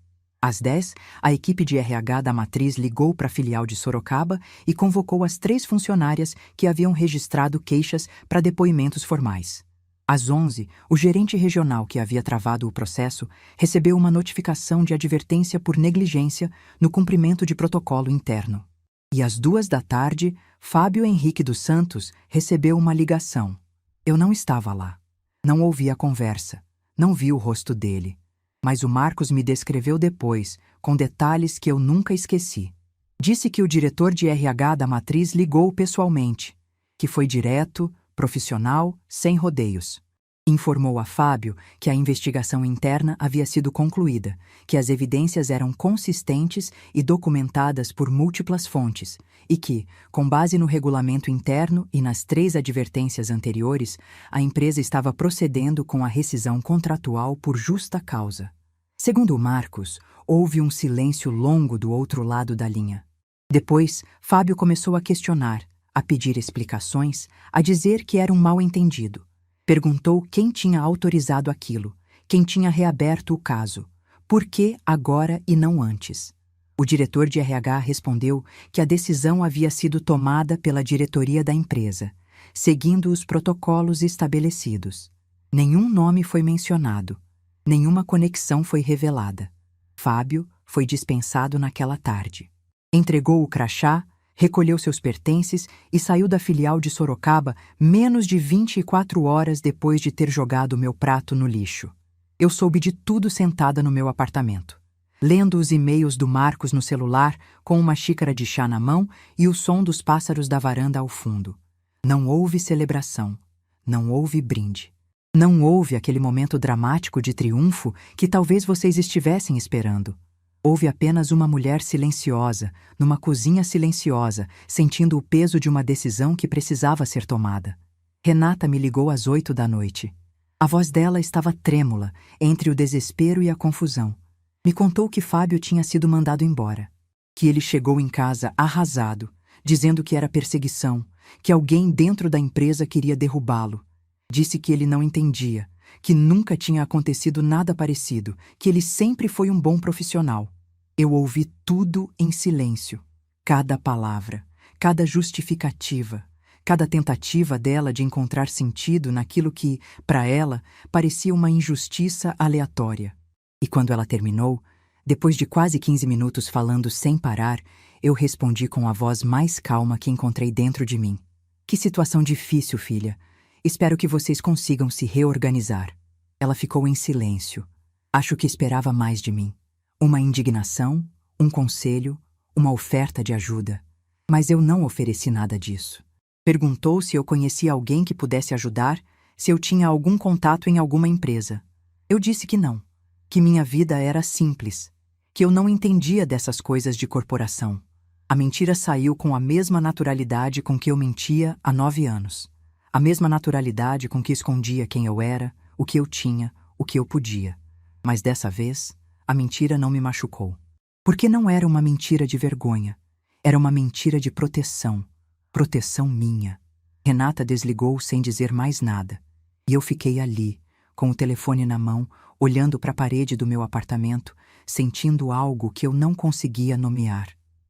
Às 10, a equipe de RH da matriz ligou para a filial de Sorocaba e convocou as 3 funcionárias que haviam registrado queixas para depoimentos formais. Às 11, o gerente regional que havia travado o processo recebeu uma notificação de advertência por negligência no cumprimento de protocolo interno. E às 2 da tarde, Fábio Henrique dos Santos recebeu uma ligação. Eu não estava lá. Não ouvi a conversa. Não vi o rosto dele. Mas o Marcos me descreveu depois, com detalhes que eu nunca esqueci. Disse que o diretor de RH da matriz ligou pessoalmente, que foi direto, profissional, sem rodeios. Informou a Fábio que a investigação interna havia sido concluída, que as evidências eram consistentes e documentadas por múltiplas fontes, e que, com base no regulamento interno e nas 3 advertências anteriores, a empresa estava procedendo com a rescisão contratual por justa causa. Segundo o Marcos, houve um silêncio longo do outro lado da linha. Depois, Fábio começou a questionar, a pedir explicações, a dizer que era um mal-entendido. Perguntou quem tinha autorizado aquilo, quem tinha reaberto o caso, por que agora e não antes. O diretor de RH respondeu que a decisão havia sido tomada pela diretoria da empresa, seguindo os protocolos estabelecidos. Nenhum nome foi mencionado, nenhuma conexão foi revelada. Fábio foi dispensado naquela tarde. Entregou o crachá, recolheu seus pertences e saiu da filial de Sorocaba menos de 24 horas depois de ter jogado meu prato no lixo. Eu soube de tudo sentada no meu apartamento, lendo os e-mails do Marcos no celular com uma xícara de chá na mão e o som dos pássaros da varanda ao fundo. Não houve celebração, não houve brinde. Não houve aquele momento dramático de triunfo que talvez vocês estivessem esperando. Houve apenas uma mulher silenciosa, numa cozinha silenciosa, sentindo o peso de uma decisão que precisava ser tomada. Renata me ligou às 8 da noite. A voz dela estava trêmula, entre o desespero e a confusão. Me contou que Fábio tinha sido mandado embora, que ele chegou em casa arrasado, dizendo que era perseguição, que alguém dentro da empresa queria derrubá-lo. Disse que ele não entendia, que nunca tinha acontecido nada parecido, que ele sempre foi um bom profissional. Eu ouvi tudo em silêncio. Cada palavra, cada justificativa, cada tentativa dela de encontrar sentido naquilo que, para ela, parecia uma injustiça aleatória. E quando ela terminou, depois de quase 15 minutos falando sem parar, eu respondi com a voz mais calma que encontrei dentro de mim. Que situação difícil, filha. Espero que vocês consigam se reorganizar. Ela ficou em silêncio. Acho que esperava mais de mim. Uma indignação, um conselho, uma oferta de ajuda. Mas eu não ofereci nada disso. Perguntou se eu conhecia alguém que pudesse ajudar, se eu tinha algum contato em alguma empresa. Eu disse que não, que minha vida era simples, que eu não entendia dessas coisas de corporação. A mentira saiu com a mesma naturalidade com que eu mentia há 9 anos. A mesma naturalidade com que escondia quem eu era, o que eu tinha, o que eu podia. Mas dessa vez, a mentira não me machucou. Porque não era uma mentira de vergonha. Era uma mentira de proteção. Proteção minha. Renata desligou sem dizer mais nada. E eu fiquei ali, com o telefone na mão, olhando para a parede do meu apartamento, sentindo algo que eu não conseguia nomear.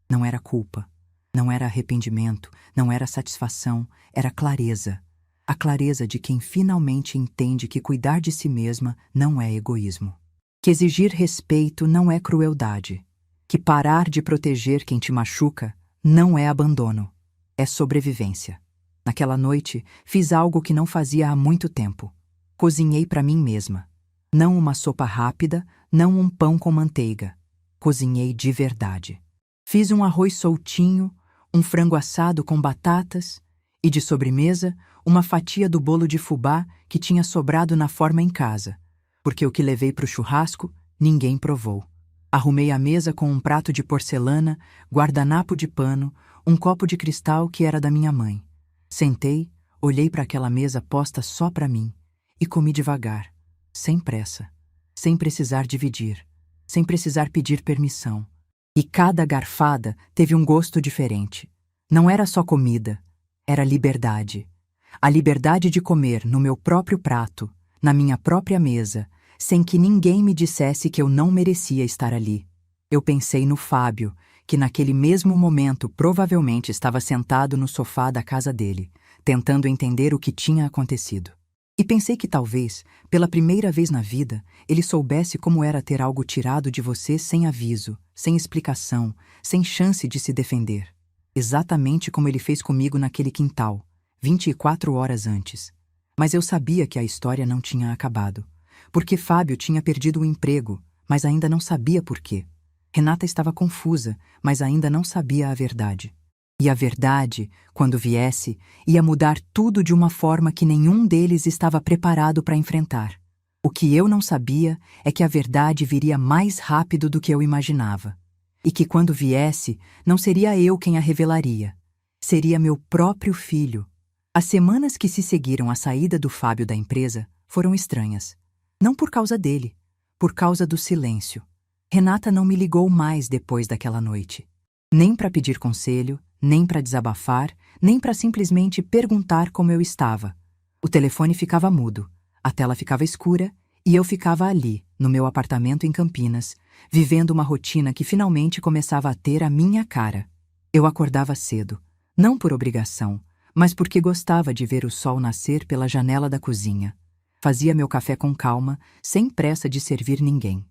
Não era culpa. Não era arrependimento. Não era satisfação. Era clareza. A clareza de quem finalmente entende que cuidar de si mesma não é egoísmo. Que exigir respeito não é crueldade. Que parar de proteger quem te machuca não é abandono. É sobrevivência. Naquela noite, fiz algo que não fazia há muito tempo. Cozinhei para mim mesma. Não uma sopa rápida, não um pão com manteiga. Cozinhei de verdade. Fiz um arroz soltinho, um frango assado com batatas e, de sobremesa, uma fatia do bolo de fubá que tinha sobrado na forma em casa, porque o que levei para o churrasco, ninguém provou. Arrumei a mesa com um prato de porcelana, guardanapo de pano, um copo de cristal que era da minha mãe. Sentei, olhei para aquela mesa posta só para mim e comi devagar, sem pressa, sem precisar dividir, sem precisar pedir permissão. E cada garfada teve um gosto diferente. Não era só comida, era liberdade. A liberdade de comer no meu próprio prato, na minha própria mesa, sem que ninguém me dissesse que eu não merecia estar ali. Eu pensei no Fábio, que naquele mesmo momento provavelmente estava sentado no sofá da casa dele, tentando entender o que tinha acontecido. E pensei que talvez, pela primeira vez na vida, ele soubesse como era ter algo tirado de você sem aviso, sem explicação, sem chance de se defender. Exatamente como ele fez comigo naquele quintal, 24 horas antes. Mas eu sabia que a história não tinha acabado. Porque Fábio tinha perdido o emprego, mas ainda não sabia por quê. Renata estava confusa, mas ainda não sabia a verdade. E a verdade, quando viesse, ia mudar tudo de uma forma que nenhum deles estava preparado para enfrentar. O que eu não sabia é que a verdade viria mais rápido do que eu imaginava. E que quando viesse, não seria eu quem a revelaria. Seria meu próprio filho. As semanas que se seguiram à saída do Fábio da empresa foram estranhas. Não por causa dele, por causa do silêncio. Renata não me ligou mais depois daquela noite. Nem para pedir conselho, nem para desabafar, nem para simplesmente perguntar como eu estava. O telefone ficava mudo, a tela ficava escura e eu ficava ali, no meu apartamento em Campinas, vivendo uma rotina que finalmente começava a ter a minha cara. Eu acordava cedo, não por obrigação, mas porque gostava de ver o sol nascer pela janela da cozinha. Fazia meu café com calma, sem pressa de servir ninguém.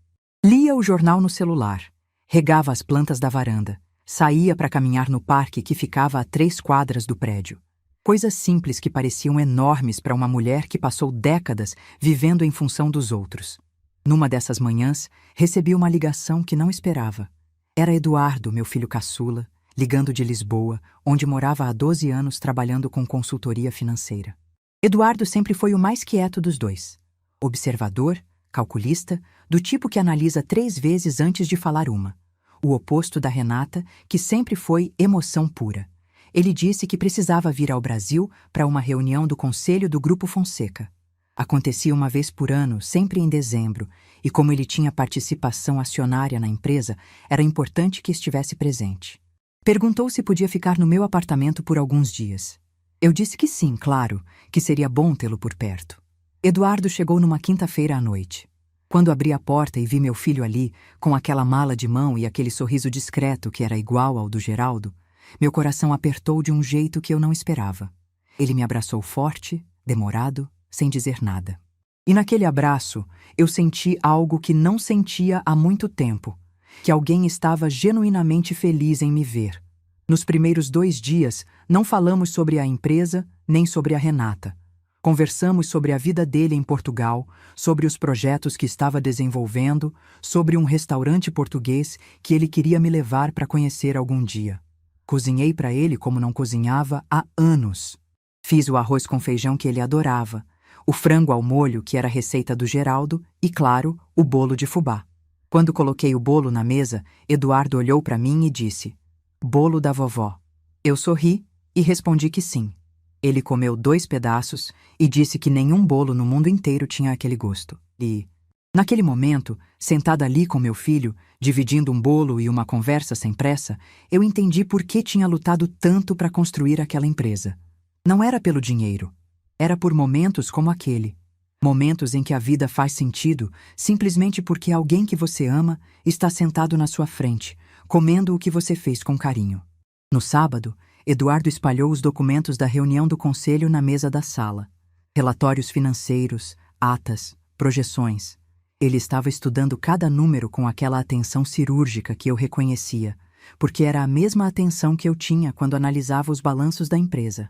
Lia o jornal no celular, regava as plantas da varanda, saía para caminhar no parque que ficava a 3 quadras do prédio. Coisas simples que pareciam enormes para uma mulher que passou décadas vivendo em função dos outros. Numa dessas manhãs, recebi uma ligação que não esperava. Era Eduardo, meu filho caçula, ligando de Lisboa, onde morava há 12 anos trabalhando com consultoria financeira. Eduardo sempre foi o mais quieto dos dois. Observador, calculista, do tipo que analisa 3 vezes antes de falar uma. O oposto da Renata, que sempre foi emoção pura. Ele disse que precisava vir ao Brasil para uma reunião do Conselho do Grupo Fonseca. Acontecia uma vez por ano, sempre em dezembro, e como ele tinha participação acionária na empresa, era importante que estivesse presente. Perguntou se podia ficar no meu apartamento por alguns dias. Eu disse que sim, claro, que seria bom tê-lo por perto. Eduardo chegou numa quinta-feira à noite. Quando abri a porta e vi meu filho ali, com aquela mala de mão e aquele sorriso discreto que era igual ao do Geraldo, meu coração apertou de um jeito que eu não esperava. Ele me abraçou forte, demorado, sem dizer nada. E naquele abraço, eu senti algo que não sentia há muito tempo, que alguém estava genuinamente feliz em me ver. Nos primeiros 2 dias, não falamos sobre a empresa, nem sobre a Renata. Conversamos sobre a vida dele em Portugal, sobre os projetos que estava desenvolvendo, sobre um restaurante português que ele queria me levar para conhecer algum dia. Cozinhei para ele como não cozinhava há anos. Fiz o arroz com feijão que ele adorava, o frango ao molho que era a receita do Geraldo e, claro, o bolo de fubá. Quando coloquei o bolo na mesa, Eduardo olhou para mim e disse: "Bolo da vovó." Eu sorri e respondi que sim. Ele comeu 2 pedaços e disse que nenhum bolo no mundo inteiro tinha aquele gosto. E, naquele momento, sentada ali com meu filho, dividindo um bolo e uma conversa sem pressa, eu entendi por que tinha lutado tanto para construir aquela empresa. Não era pelo dinheiro, era por momentos como aquele. Momentos em que a vida faz sentido simplesmente porque alguém que você ama está sentado na sua frente, comendo o que você fez com carinho. No sábado, Eduardo espalhou os documentos da reunião do conselho na mesa da sala. Relatórios financeiros, atas, projeções. Ele estava estudando cada número com aquela atenção cirúrgica que eu reconhecia, porque era a mesma atenção que eu tinha quando analisava os balanços da empresa.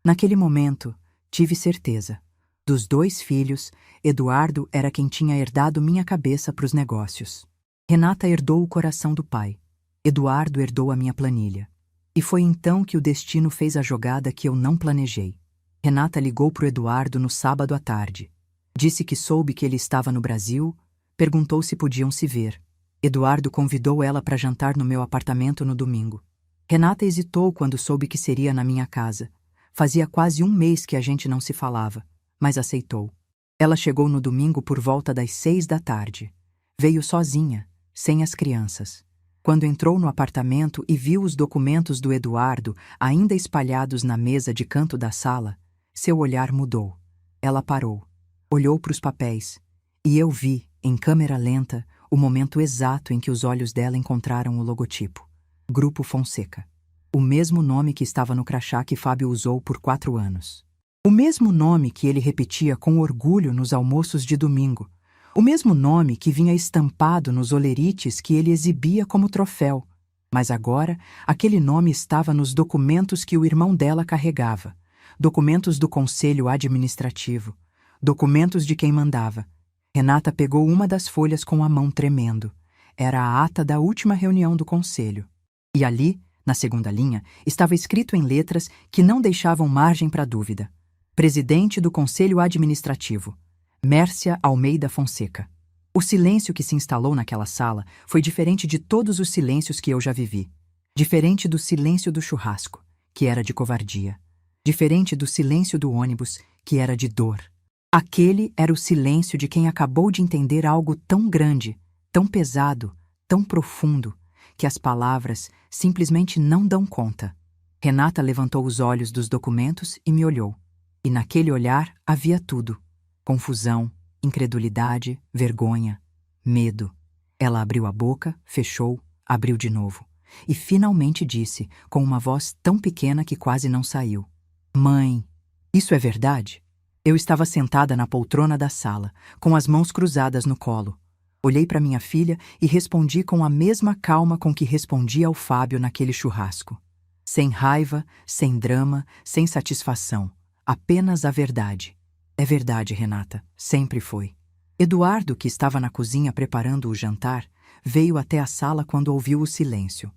Naquele momento, tive certeza. Dos 2 filhos, Eduardo era quem tinha herdado minha cabeça para os negócios. Renata herdou o coração do pai. Eduardo herdou a minha planilha. E foi então que o destino fez a jogada que eu não planejei. Renata ligou para o Eduardo no sábado à tarde. Disse que soube que ele estava no Brasil, perguntou se podiam se ver. Eduardo convidou ela para jantar no meu apartamento no domingo. Renata hesitou quando soube que seria na minha casa. Fazia quase 1 mês que a gente não se falava, mas aceitou. Ela chegou no domingo por volta das 6 da tarde. Veio sozinha, sem as crianças. Quando entrou no apartamento e viu os documentos do Eduardo ainda espalhados na mesa de canto da sala, seu olhar mudou. Ela parou, olhou para os papéis, e eu vi, em câmera lenta, o momento exato em que os olhos dela encontraram o logotipo. Grupo Fonseca. O mesmo nome que estava no crachá que Fábio usou por 4 anos. O mesmo nome que ele repetia com orgulho nos almoços de domingo. O mesmo nome que vinha estampado nos olerites que ele exibia como troféu. Mas agora, aquele nome estava nos documentos que o irmão dela carregava. Documentos do Conselho Administrativo. Documentos de quem mandava. Renata pegou uma das folhas com a mão tremendo. Era a ata da última reunião do conselho. E ali, na segunda linha, estava escrito em letras que não deixavam margem para dúvida. Presidente do Conselho Administrativo, Mércia Almeida Fonseca. O silêncio que se instalou naquela sala foi diferente de todos os silêncios que eu já vivi. Diferente do silêncio do churrasco, que era de covardia. Diferente do silêncio do ônibus, que era de dor. Aquele era o silêncio de quem acabou de entender algo tão grande, tão pesado, tão profundo, que as palavras simplesmente não dão conta. Renata levantou os olhos dos documentos e me olhou. E naquele olhar havia tudo. Confusão, incredulidade, vergonha, medo. Ela abriu a boca, fechou, abriu de novo. E finalmente disse, com uma voz tão pequena que quase não saiu. Mãe, isso é verdade? Eu estava sentada na poltrona da sala, com as mãos cruzadas no colo. Olhei para minha filha e respondi com a mesma calma com que respondia ao Fábio naquele churrasco. Sem raiva, sem drama, sem satisfação. Apenas a verdade. É verdade, Renata. Sempre foi. Eduardo, que estava na cozinha preparando o jantar, veio até a sala quando ouviu o silêncio.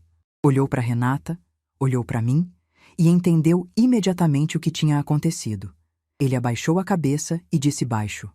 Olhou para Renata, olhou para mim e entendeu imediatamente o que tinha acontecido. Ele abaixou a cabeça e disse baixo.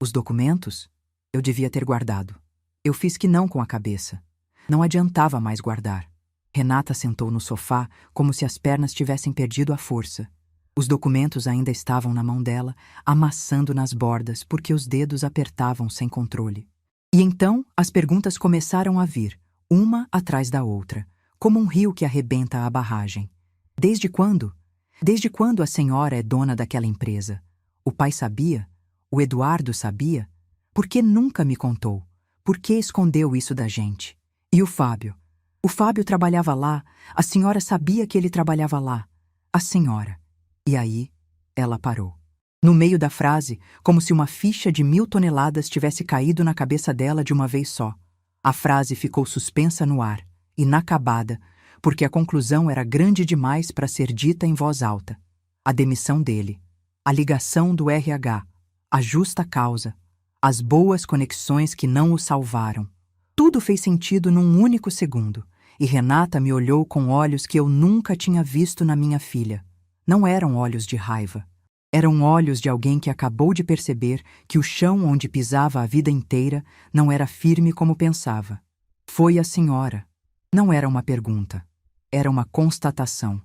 Os documentos? Eu devia ter guardado. Eu fiz que não com a cabeça. Não adiantava mais guardar. Renata sentou no sofá como se as pernas tivessem perdido a força. Os documentos ainda estavam na mão dela, amassando nas bordas porque os dedos apertavam sem controle. E então as perguntas começaram a vir, uma atrás da outra, como um rio que arrebenta a barragem. Desde quando? Desde quando a senhora é dona daquela empresa? O pai sabia? O Eduardo sabia? Por que nunca me contou? Por que escondeu isso da gente? E o Fábio? O Fábio trabalhava lá, a senhora sabia que ele trabalhava lá. A senhora. E aí, ela parou. No meio da frase, como se uma ficha de 1000 toneladas tivesse caído na cabeça dela de uma vez só. A frase ficou suspensa no ar, inacabada, porque a conclusão era grande demais para ser dita em voz alta. A demissão dele, a ligação do RH, a justa causa, as boas conexões que não o salvaram. Tudo fez sentido num único segundo, e Renata me olhou com olhos que eu nunca tinha visto na minha filha. Não eram olhos de raiva. Eram olhos de alguém que acabou de perceber que o chão onde pisava a vida inteira não era firme como pensava. Foi a senhora. Não era uma pergunta. Era uma constatação,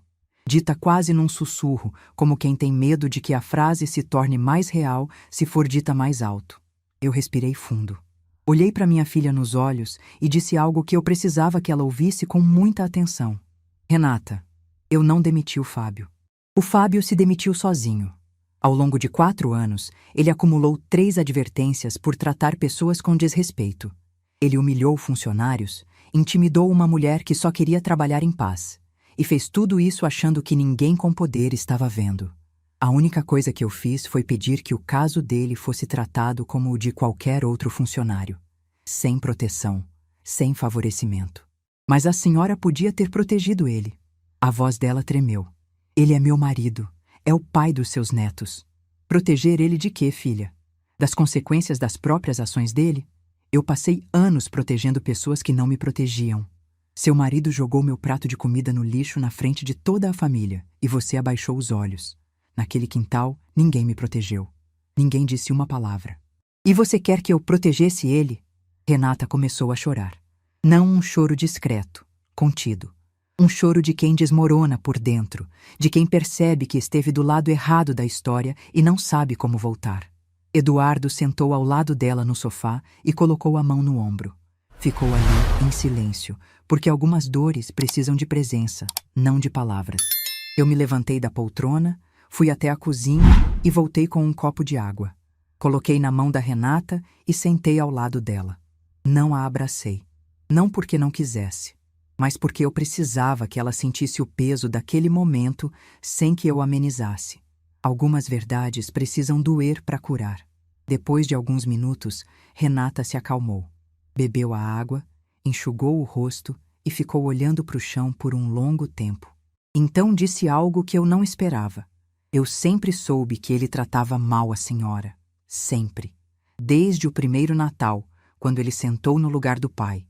dita quase num sussurro, como quem tem medo de que a frase se torne mais real se for dita mais alto. Eu respirei fundo. Olhei para minha filha nos olhos e disse algo que eu precisava que ela ouvisse com muita atenção. Renata, eu não demiti o Fábio. O Fábio se demitiu sozinho. Ao longo de 4 anos, ele acumulou 3 advertências por tratar pessoas com desrespeito. Ele humilhou funcionários, intimidou uma mulher que só queria trabalhar em paz, e fez tudo isso achando que ninguém com poder estava vendo. A única coisa que eu fiz foi pedir que o caso dele fosse tratado como o de qualquer outro funcionário, sem proteção, sem favorecimento. Mas a senhora podia ter protegido ele. A voz dela tremeu. Ele é meu marido, É o pai dos seus netos. Proteger ele de quê, filha? Das consequências das próprias ações dele? Eu passei anos protegendo pessoas que não me protegiam. Seu marido jogou meu prato de comida no lixo na frente de toda a família e você abaixou os olhos. Naquele quintal, ninguém me protegeu. Ninguém disse uma palavra. E você quer que eu protegesse ele? Renata começou a chorar. Não um choro discreto, contido. Um choro de quem desmorona por dentro, de quem percebe que esteve do lado errado da história e não sabe como voltar. Eduardo sentou ao lado dela no sofá e colocou a mão no ombro. Ficou ali, em silêncio, porque algumas dores precisam de presença, não de palavras. Eu me levantei da poltrona, fui até a cozinha e voltei com um copo de água. Coloquei na mão da Renata e sentei ao lado dela. Não a abracei. Não porque não quisesse, mas porque eu precisava que ela sentisse o peso daquele momento sem que eu amenizasse. Algumas verdades precisam doer para curar. Depois de alguns minutos, Renata se acalmou. Bebeu a água, enxugou o rosto e ficou olhando para o chão por um longo tempo. Então disse algo que eu não esperava. Eu sempre soube que ele tratava mal a senhora. Sempre. Desde o primeiro Natal, quando ele sentou no lugar do pai.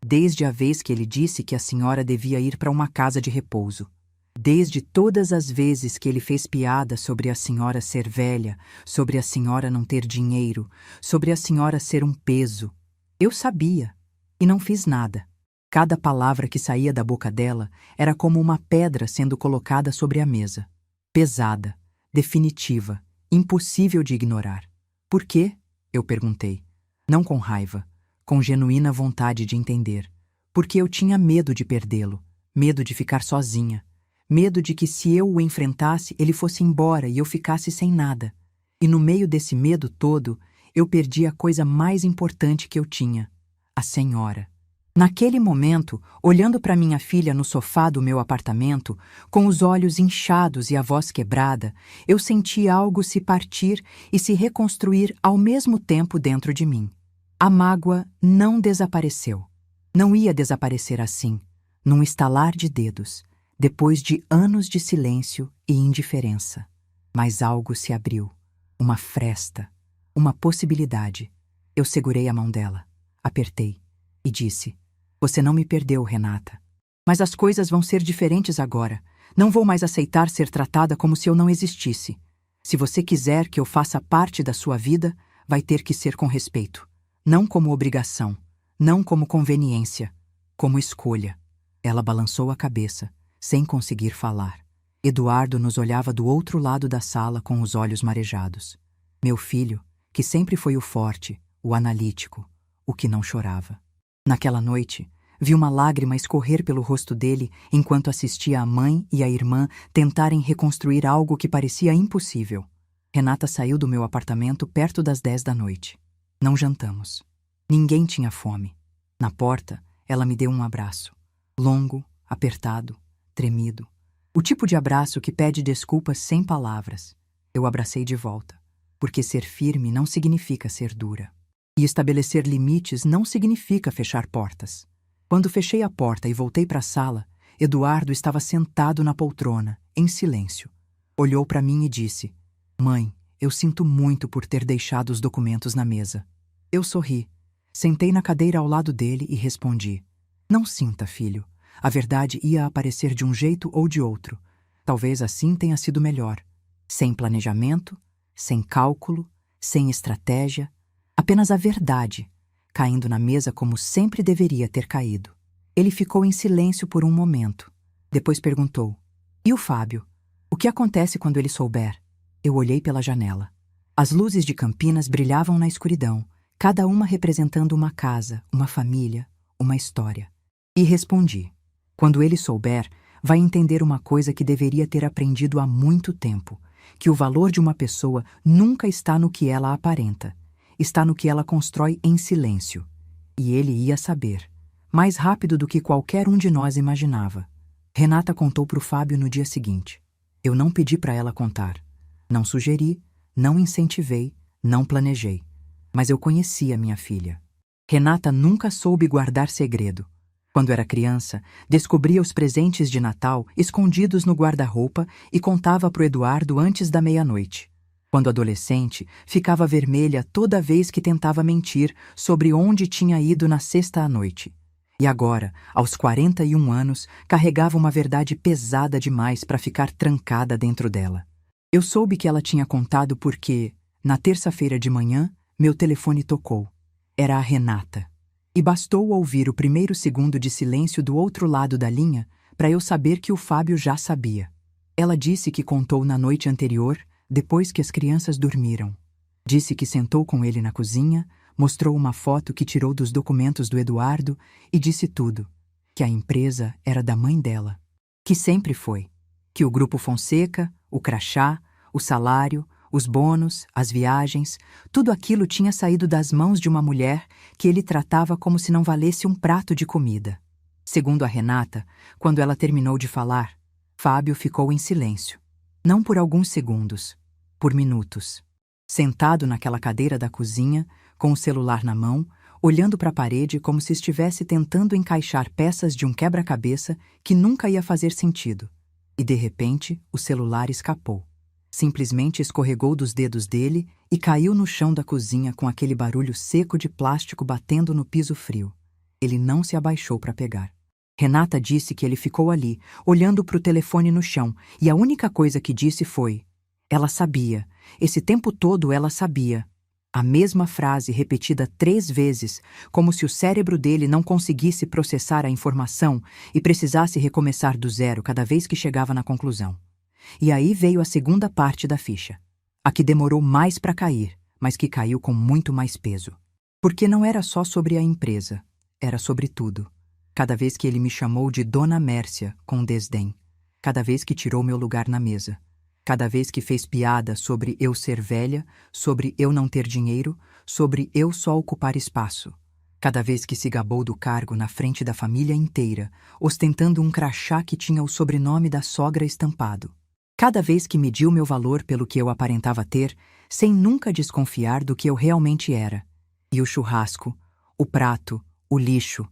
Desde a vez que ele disse que a senhora devia ir para uma casa de repouso. Desde todas as vezes que ele fez piada sobre a senhora ser velha, sobre a senhora não ter dinheiro, sobre a senhora ser um peso. Eu sabia, e não fiz nada. Cada palavra que saía da boca dela era como uma pedra sendo colocada sobre a mesa. Pesada, definitiva, impossível de ignorar. Por quê? Eu perguntei. Não com raiva, com genuína vontade de entender. Porque eu tinha medo de perdê-lo, medo de ficar sozinha. Medo de que se eu o enfrentasse, ele fosse embora e eu ficasse sem nada. E no meio desse medo todo, eu perdi a coisa mais importante que eu tinha, a senhora. Naquele momento, olhando para minha filha no sofá do meu apartamento, com os olhos inchados e a voz quebrada, eu senti algo se partir e se reconstruir ao mesmo tempo dentro de mim. A mágoa não desapareceu. Não ia desaparecer assim, num estalar de dedos. Depois de anos de silêncio e indiferença. Mas algo se abriu. Uma fresta. Uma possibilidade. Eu segurei a mão dela. Apertei. E disse: Você não me perdeu, Renata. Mas as coisas vão ser diferentes agora. Não vou mais aceitar ser tratada como se eu não existisse. Se você quiser que eu faça parte da sua vida, vai ter que ser com respeito. Não como obrigação. Não como conveniência. Como escolha. Ela balançou a cabeça, sem conseguir falar. Eduardo nos olhava do outro lado da sala com os olhos marejados. Meu filho, que sempre foi o forte, o analítico, o que não chorava. Naquela noite, vi uma lágrima escorrer pelo rosto dele enquanto assistia a mãe e a irmã tentarem reconstruir algo que parecia impossível. Renata saiu do meu apartamento perto das 10 da noite. Não jantamos. Ninguém tinha fome. Na porta, ela me deu um abraço. Longo, apertado, tremido. O tipo de abraço que pede desculpas sem palavras. Eu abracei de volta, porque ser firme não significa ser dura. E estabelecer limites não significa fechar portas. Quando fechei a porta e voltei para a sala, Eduardo estava sentado na poltrona, em silêncio. Olhou para mim e disse: Mãe, eu sinto muito por ter deixado os documentos na mesa. Eu sorri. Sentei na cadeira ao lado dele e respondi: Não sinta, filho. A verdade ia aparecer de um jeito ou de outro. Talvez assim tenha sido melhor. Sem planejamento, sem cálculo, sem estratégia. Apenas a verdade, caindo na mesa como sempre deveria ter caído. Ele ficou em silêncio por um momento. Depois perguntou: E o Fábio? O que acontece quando ele souber? Eu olhei pela janela. As luzes de Campinas brilhavam na escuridão, cada uma representando uma casa, uma família, uma história. E respondi: Quando ele souber, vai entender uma coisa que deveria ter aprendido há muito tempo, que o valor de uma pessoa nunca está no que ela aparenta, está no que ela constrói em silêncio. E ele ia saber, mais rápido do que qualquer um de nós imaginava. Renata contou para o Fábio no dia seguinte. Eu não pedi para ela contar. Não sugeri, não incentivei, não planejei. Mas eu conhecia minha filha. Renata nunca soube guardar segredo. Quando era criança, descobria os presentes de Natal escondidos no guarda-roupa e contava para o Eduardo antes da meia-noite. Quando adolescente, ficava vermelha toda vez que tentava mentir sobre onde tinha ido na sexta à noite. E agora, aos 41 anos, carregava uma verdade pesada demais para ficar trancada dentro dela. Eu soube que ela tinha contado porque, na terça-feira de manhã, meu telefone tocou. Era a Renata. E bastou ouvir o primeiro segundo de silêncio do outro lado da linha para eu saber que o Fábio já sabia. Ela disse que contou na noite anterior, depois que as crianças dormiram. Disse que sentou com ele na cozinha, mostrou uma foto que tirou dos documentos do Eduardo e disse tudo. Que a empresa era da mãe dela. Que sempre foi. Que o Grupo Fonseca, o crachá, o salário, os bônus, as viagens, tudo aquilo tinha saído das mãos de uma mulher que ele tratava como se não valesse um prato de comida. Segundo a Renata, quando ela terminou de falar, Fábio ficou em silêncio. Não por alguns segundos, por minutos. Sentado naquela cadeira da cozinha, com o celular na mão, olhando para a parede como se estivesse tentando encaixar peças de um quebra-cabeça que nunca ia fazer sentido. E de repente, o celular escapou. Simplesmente escorregou dos dedos dele e caiu no chão da cozinha com aquele barulho seco de plástico batendo no piso frio. Ele não se abaixou para pegar. Renata disse que ele ficou ali, olhando para o telefone no chão, e a única coisa que disse foi: ela sabia, esse tempo todo ela sabia. A mesma frase repetida 3 vezes, como se o cérebro dele não conseguisse processar a informação e precisasse recomeçar do zero cada vez que chegava na conclusão. E aí veio a segunda parte da ficha. A que demorou mais para cair, mas que caiu com muito mais peso. Porque não era só sobre a empresa, era sobre tudo. Cada vez que ele me chamou de Dona Mércia, com desdém. Cada vez que tirou meu lugar na mesa. Cada vez que fez piada sobre eu ser velha, sobre eu não ter dinheiro, sobre eu só ocupar espaço. Cada vez que se gabou do cargo na frente da família inteira, ostentando um crachá que tinha o sobrenome da sogra estampado. Cada vez que mediu meu valor pelo que eu aparentava ter, sem nunca desconfiar do que eu realmente era. E o churrasco, o prato, o lixo,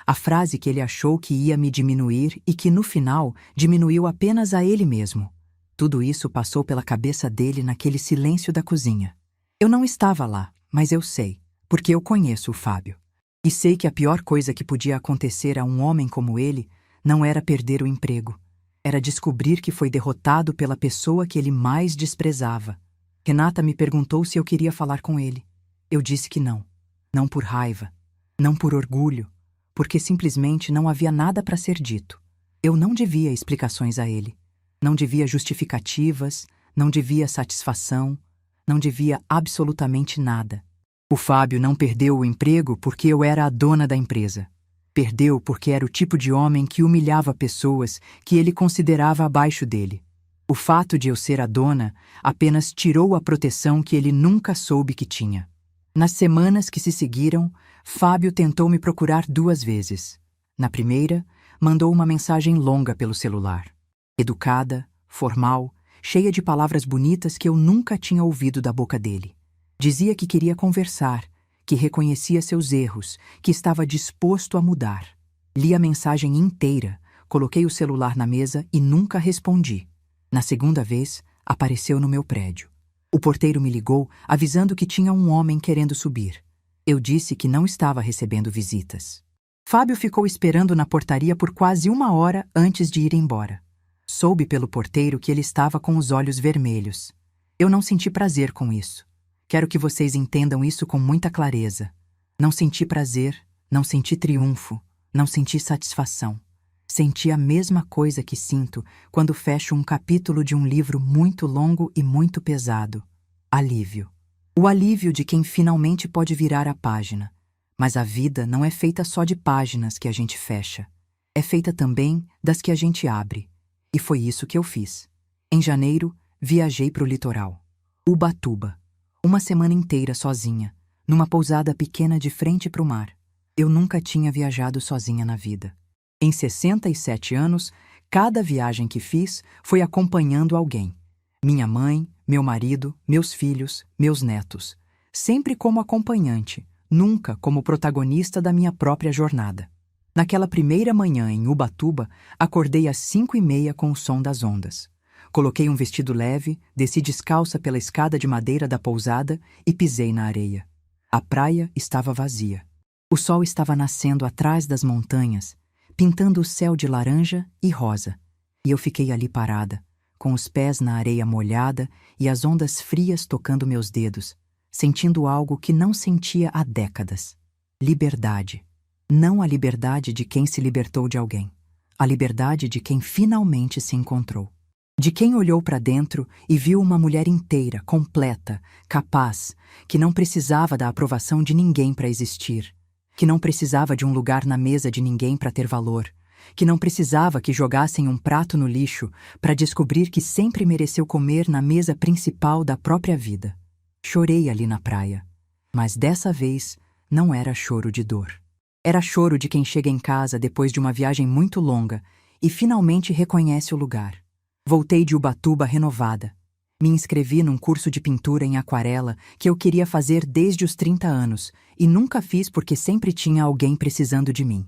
a frase que ele achou que ia me diminuir e que, no final, diminuiu apenas a ele mesmo. Tudo isso passou pela cabeça dele naquele silêncio da cozinha. Eu não estava lá, mas eu sei, porque eu conheço o Fábio. E sei que a pior coisa que podia acontecer a um homem como ele não era perder o emprego. Era descobrir que foi derrotado pela pessoa que ele mais desprezava. Renata me perguntou se eu queria falar com ele. Eu disse que não. Não por raiva. Não por orgulho. Porque simplesmente não havia nada para ser dito. Eu não devia explicações a ele. Não devia justificativas. Não devia satisfação. Não devia absolutamente nada. O Fábio não perdeu o emprego porque eu era a dona da empresa. Perdeu porque era o tipo de homem que humilhava pessoas que ele considerava abaixo dele. O fato de eu ser a dona apenas tirou a proteção que ele nunca soube que tinha. Nas semanas que se seguiram, Fábio tentou me procurar 2 vezes. Na primeira, mandou uma mensagem longa pelo celular. Educada, formal, cheia de palavras bonitas que eu nunca tinha ouvido da boca dele. Dizia que queria conversar, que reconhecia seus erros, que estava disposto a mudar. Li a mensagem inteira, coloquei o celular na mesa e nunca respondi. Na segunda vez, apareceu no meu prédio. O porteiro me ligou, avisando que tinha um homem querendo subir. Eu disse que não estava recebendo visitas. Fábio ficou esperando na portaria por quase 1 hora antes de ir embora. Soube pelo porteiro que ele estava com os olhos vermelhos. Eu não senti prazer com isso. Quero que vocês entendam isso com muita clareza. Não senti prazer, não senti triunfo, não senti satisfação. Senti a mesma coisa que sinto quando fecho um capítulo de um livro muito longo e muito pesado. Alívio. O alívio de quem finalmente pode virar a página. Mas a vida não é feita só de páginas que a gente fecha. É feita também das que a gente abre. E foi isso que eu fiz. Em janeiro, viajei para o litoral. Ubatuba. 1 semana inteira sozinha, numa pousada pequena de frente para o mar. Eu nunca tinha viajado sozinha na vida. Em 67 anos, cada viagem que fiz foi acompanhando alguém. Minha mãe, meu marido, meus filhos, meus netos. Sempre como acompanhante, nunca como protagonista da minha própria jornada. Naquela primeira manhã em Ubatuba, acordei às 5h30 com o som das ondas. Coloquei um vestido leve, desci descalça pela escada de madeira da pousada e pisei na areia. A praia estava vazia. O sol estava nascendo atrás das montanhas, pintando o céu de laranja e rosa. E eu fiquei ali parada, com os pés na areia molhada e as ondas frias tocando meus dedos, sentindo algo que não sentia há décadas. Liberdade. Não a liberdade de quem se libertou de alguém. A liberdade de quem finalmente se encontrou. De quem olhou para dentro e viu uma mulher inteira, completa, capaz, que não precisava da aprovação de ninguém para existir, que não precisava de um lugar na mesa de ninguém para ter valor, que não precisava que jogassem um prato no lixo para descobrir que sempre mereceu comer na mesa principal da própria vida. Chorei ali na praia, mas dessa vez não era choro de dor. Era choro de quem chega em casa depois de uma viagem muito longa e finalmente reconhece o lugar. Voltei de Ubatuba renovada. Me inscrevi num curso de pintura em aquarela que eu queria fazer desde os 30 anos e nunca fiz porque sempre tinha alguém precisando de mim.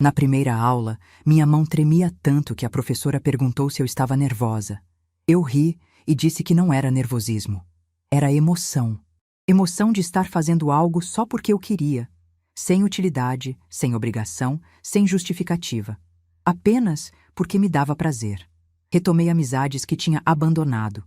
Na primeira aula, minha mão tremia tanto que a professora perguntou se eu estava nervosa. Eu ri e disse que não era nervosismo. Era emoção. Emoção de estar fazendo algo só porque eu queria. Sem utilidade, sem obrigação, sem justificativa. Apenas porque me dava prazer. Retomei amizades que tinha abandonado.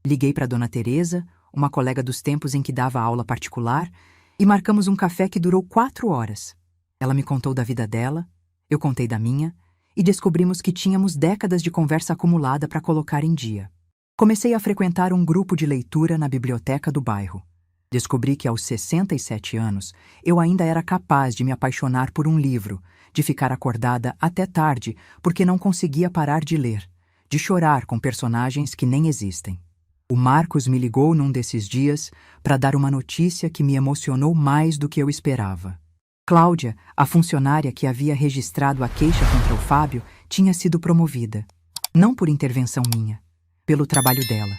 Liguei para Dona Teresa, uma colega dos tempos em que dava aula particular, e marcamos um café que durou 4 horas. Ela me contou da vida dela, eu contei da minha, e descobrimos que tínhamos décadas de conversa acumulada para colocar em dia. Comecei a frequentar um grupo de leitura na biblioteca do bairro. Descobri que aos 67 anos eu ainda era capaz de me apaixonar por um livro, de ficar acordada até tarde porque não conseguia parar de ler, de chorar com personagens que nem existem. O Marcos me ligou num desses dias para dar uma notícia que me emocionou mais do que eu esperava. Cláudia, a funcionária que havia registrado a queixa contra o Fábio, tinha sido promovida. Não por intervenção minha, pelo trabalho dela.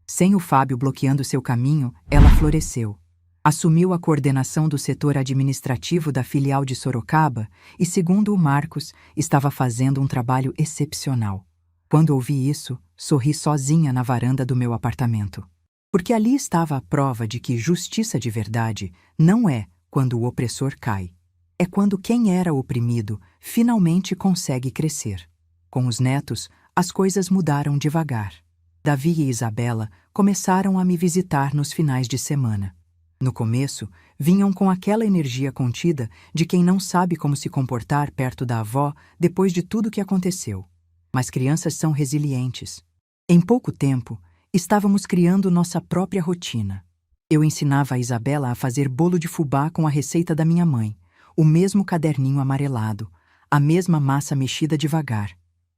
Sem o Fábio bloqueando seu caminho, ela floresceu. Assumiu a coordenação do setor administrativo da filial de Sorocaba e, segundo o Marcos, estava fazendo um trabalho excepcional. Quando ouvi isso, sorri sozinha na varanda do meu apartamento. Porque ali estava a prova de que justiça de verdade não é quando o opressor cai. É quando quem era oprimido finalmente consegue crescer. Com os netos, as coisas mudaram devagar. Davi e Isabela começaram a me visitar nos finais de semana. No começo, vinham com aquela energia contida de quem não sabe como se comportar perto da avó depois de tudo que aconteceu. Mas crianças são resilientes. Em pouco tempo, estávamos criando nossa própria rotina. Eu ensinava a Isabela a fazer bolo de fubá com a receita da minha mãe, o mesmo caderninho amarelado, a mesma massa mexida devagar.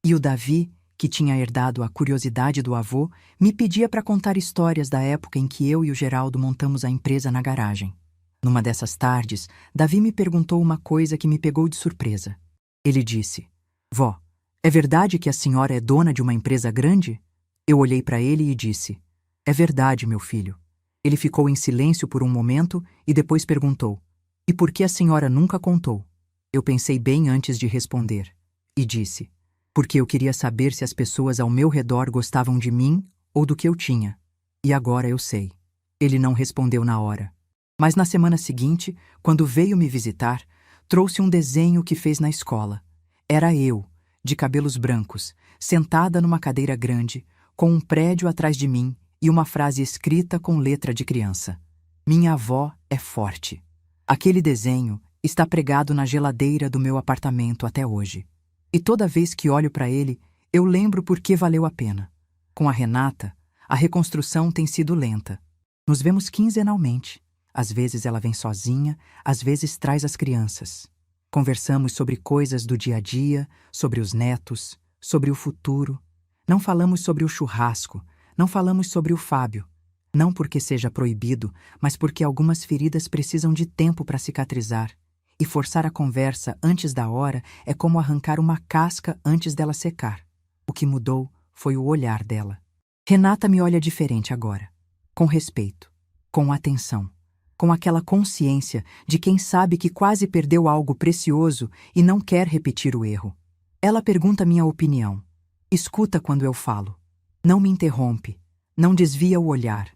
E o Davi, que tinha herdado a curiosidade do avô, me pedia para contar histórias da época em que eu e o Geraldo montamos a empresa na garagem. Numa dessas tardes, Davi me perguntou uma coisa que me pegou de surpresa. Ele disse: "Vó, é verdade que a senhora é dona de uma empresa grande?" Eu olhei para ele e disse: "É verdade, meu filho." Ele ficou em silêncio por um momento e depois perguntou: "E por que a senhora nunca contou?" Eu pensei bem antes de responder e disse: "Porque eu queria saber se as pessoas ao meu redor gostavam de mim ou do que eu tinha. E agora eu sei." Ele não respondeu na hora. Mas na semana seguinte, quando veio me visitar, trouxe um desenho que fez na escola. Era eu, de cabelos brancos, sentada numa cadeira grande, com um prédio atrás de mim e uma frase escrita com letra de criança: "Minha avó é forte." Aquele desenho está pregado na geladeira do meu apartamento até hoje. E toda vez que olho para ele, eu lembro por que valeu a pena. Com a Renata, a reconstrução tem sido lenta. Nos vemos quinzenalmente. Às vezes ela vem sozinha, às vezes traz as crianças. Conversamos sobre coisas do dia a dia, sobre os netos, sobre o futuro. Não falamos sobre o churrasco, não falamos sobre o Fábio. Não porque seja proibido, mas porque algumas feridas precisam de tempo para cicatrizar. E forçar a conversa antes da hora é como arrancar uma casca antes dela secar. O que mudou foi o olhar dela. Renata me olha diferente agora. Com respeito, com atenção. com aquela consciência de quem sabe que quase perdeu algo precioso e não quer repetir o erro. Ela pergunta minha opinião. Escuta quando eu falo. Não me interrompe. Não desvia o olhar.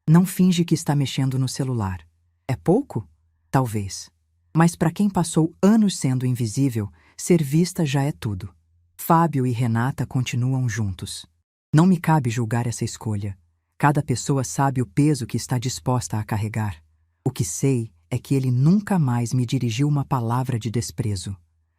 Não finge que está mexendo no celular. É pouco? Talvez. Mas para quem passou anos sendo invisível, ser vista já é tudo. Fábio e Renata continuam juntos. Não me cabe julgar essa escolha. Cada pessoa sabe o peso que está disposta a carregar. O que sei é que ele nunca mais me dirigiu uma palavra de desprezo.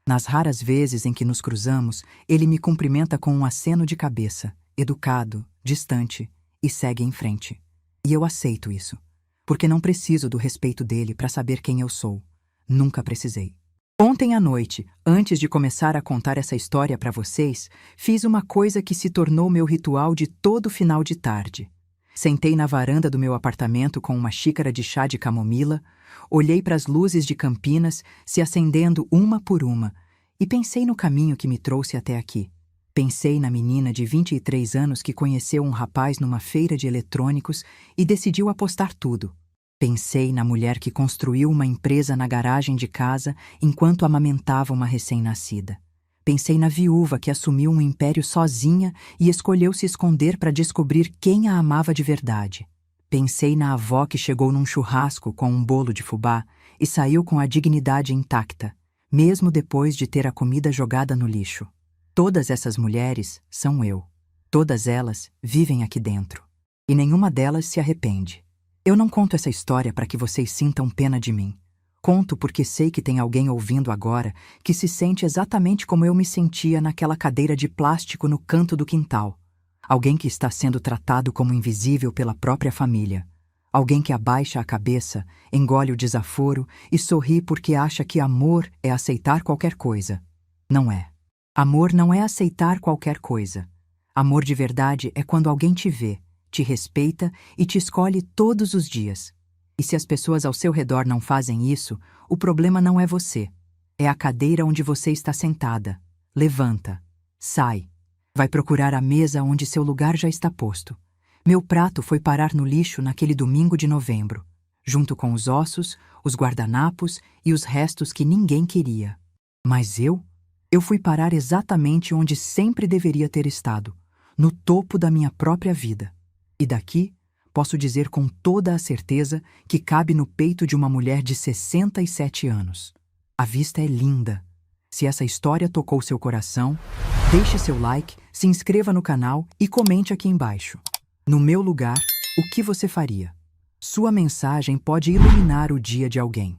Nas raras vezes em que nos cruzamos, ele me cumprimenta com um aceno de cabeça, educado, distante, e segue em frente. E eu aceito isso, porque não preciso do respeito dele para saber quem eu sou. Nunca precisei. Ontem à noite, antes de começar a contar essa história para vocês, fiz uma coisa que se tornou meu ritual de todo final de tarde. Sentei na varanda do meu apartamento com uma xícara de chá de camomila, olhei para as luzes de Campinas se acendendo uma por uma e pensei no caminho que me trouxe até aqui. Pensei na menina de 23 anos que conheceu um rapaz numa feira de eletrônicos e decidiu apostar tudo. Pensei na mulher que construiu uma empresa na garagem de casa enquanto amamentava uma recém-nascida. Pensei na viúva que assumiu um império sozinha e escolheu se esconder para descobrir quem a amava de verdade. Pensei na avó que chegou num churrasco com um bolo de fubá e saiu com a dignidade intacta, mesmo depois de ter a comida jogada no lixo. Todas essas mulheres são eu. Todas elas vivem aqui dentro. E nenhuma delas se arrepende. Eu não conto essa história para que vocês sintam pena de mim. Conto porque sei que tem alguém ouvindo agora que se sente exatamente como eu me sentia naquela cadeira de plástico no canto do quintal. Alguém que está sendo tratado como invisível pela própria família. Alguém que abaixa a cabeça, engole o desaforo e sorri porque acha que amor é aceitar qualquer coisa. Não é. Amor não é aceitar qualquer coisa. Amor de verdade é quando alguém te vê, te respeita e te escolhe todos os dias. E se as pessoas ao seu redor não fazem isso, o problema não é você. É a cadeira onde você está sentada. Levanta. Sai. Vai procurar a mesa onde seu lugar já está posto. Meu prato foi parar no lixo naquele domingo de novembro, junto com os ossos, os guardanapos e os restos que ninguém queria. Mas eu fui parar exatamente onde sempre deveria ter estado, no topo da minha própria vida. E daqui, posso dizer com toda a certeza que cabe no peito de uma mulher de 67 anos. A vista é linda. Se essa história tocou seu coração, deixe seu like, se inscreva no canal e comente aqui embaixo. No meu lugar, o que você faria? Sua mensagem pode iluminar o dia de alguém.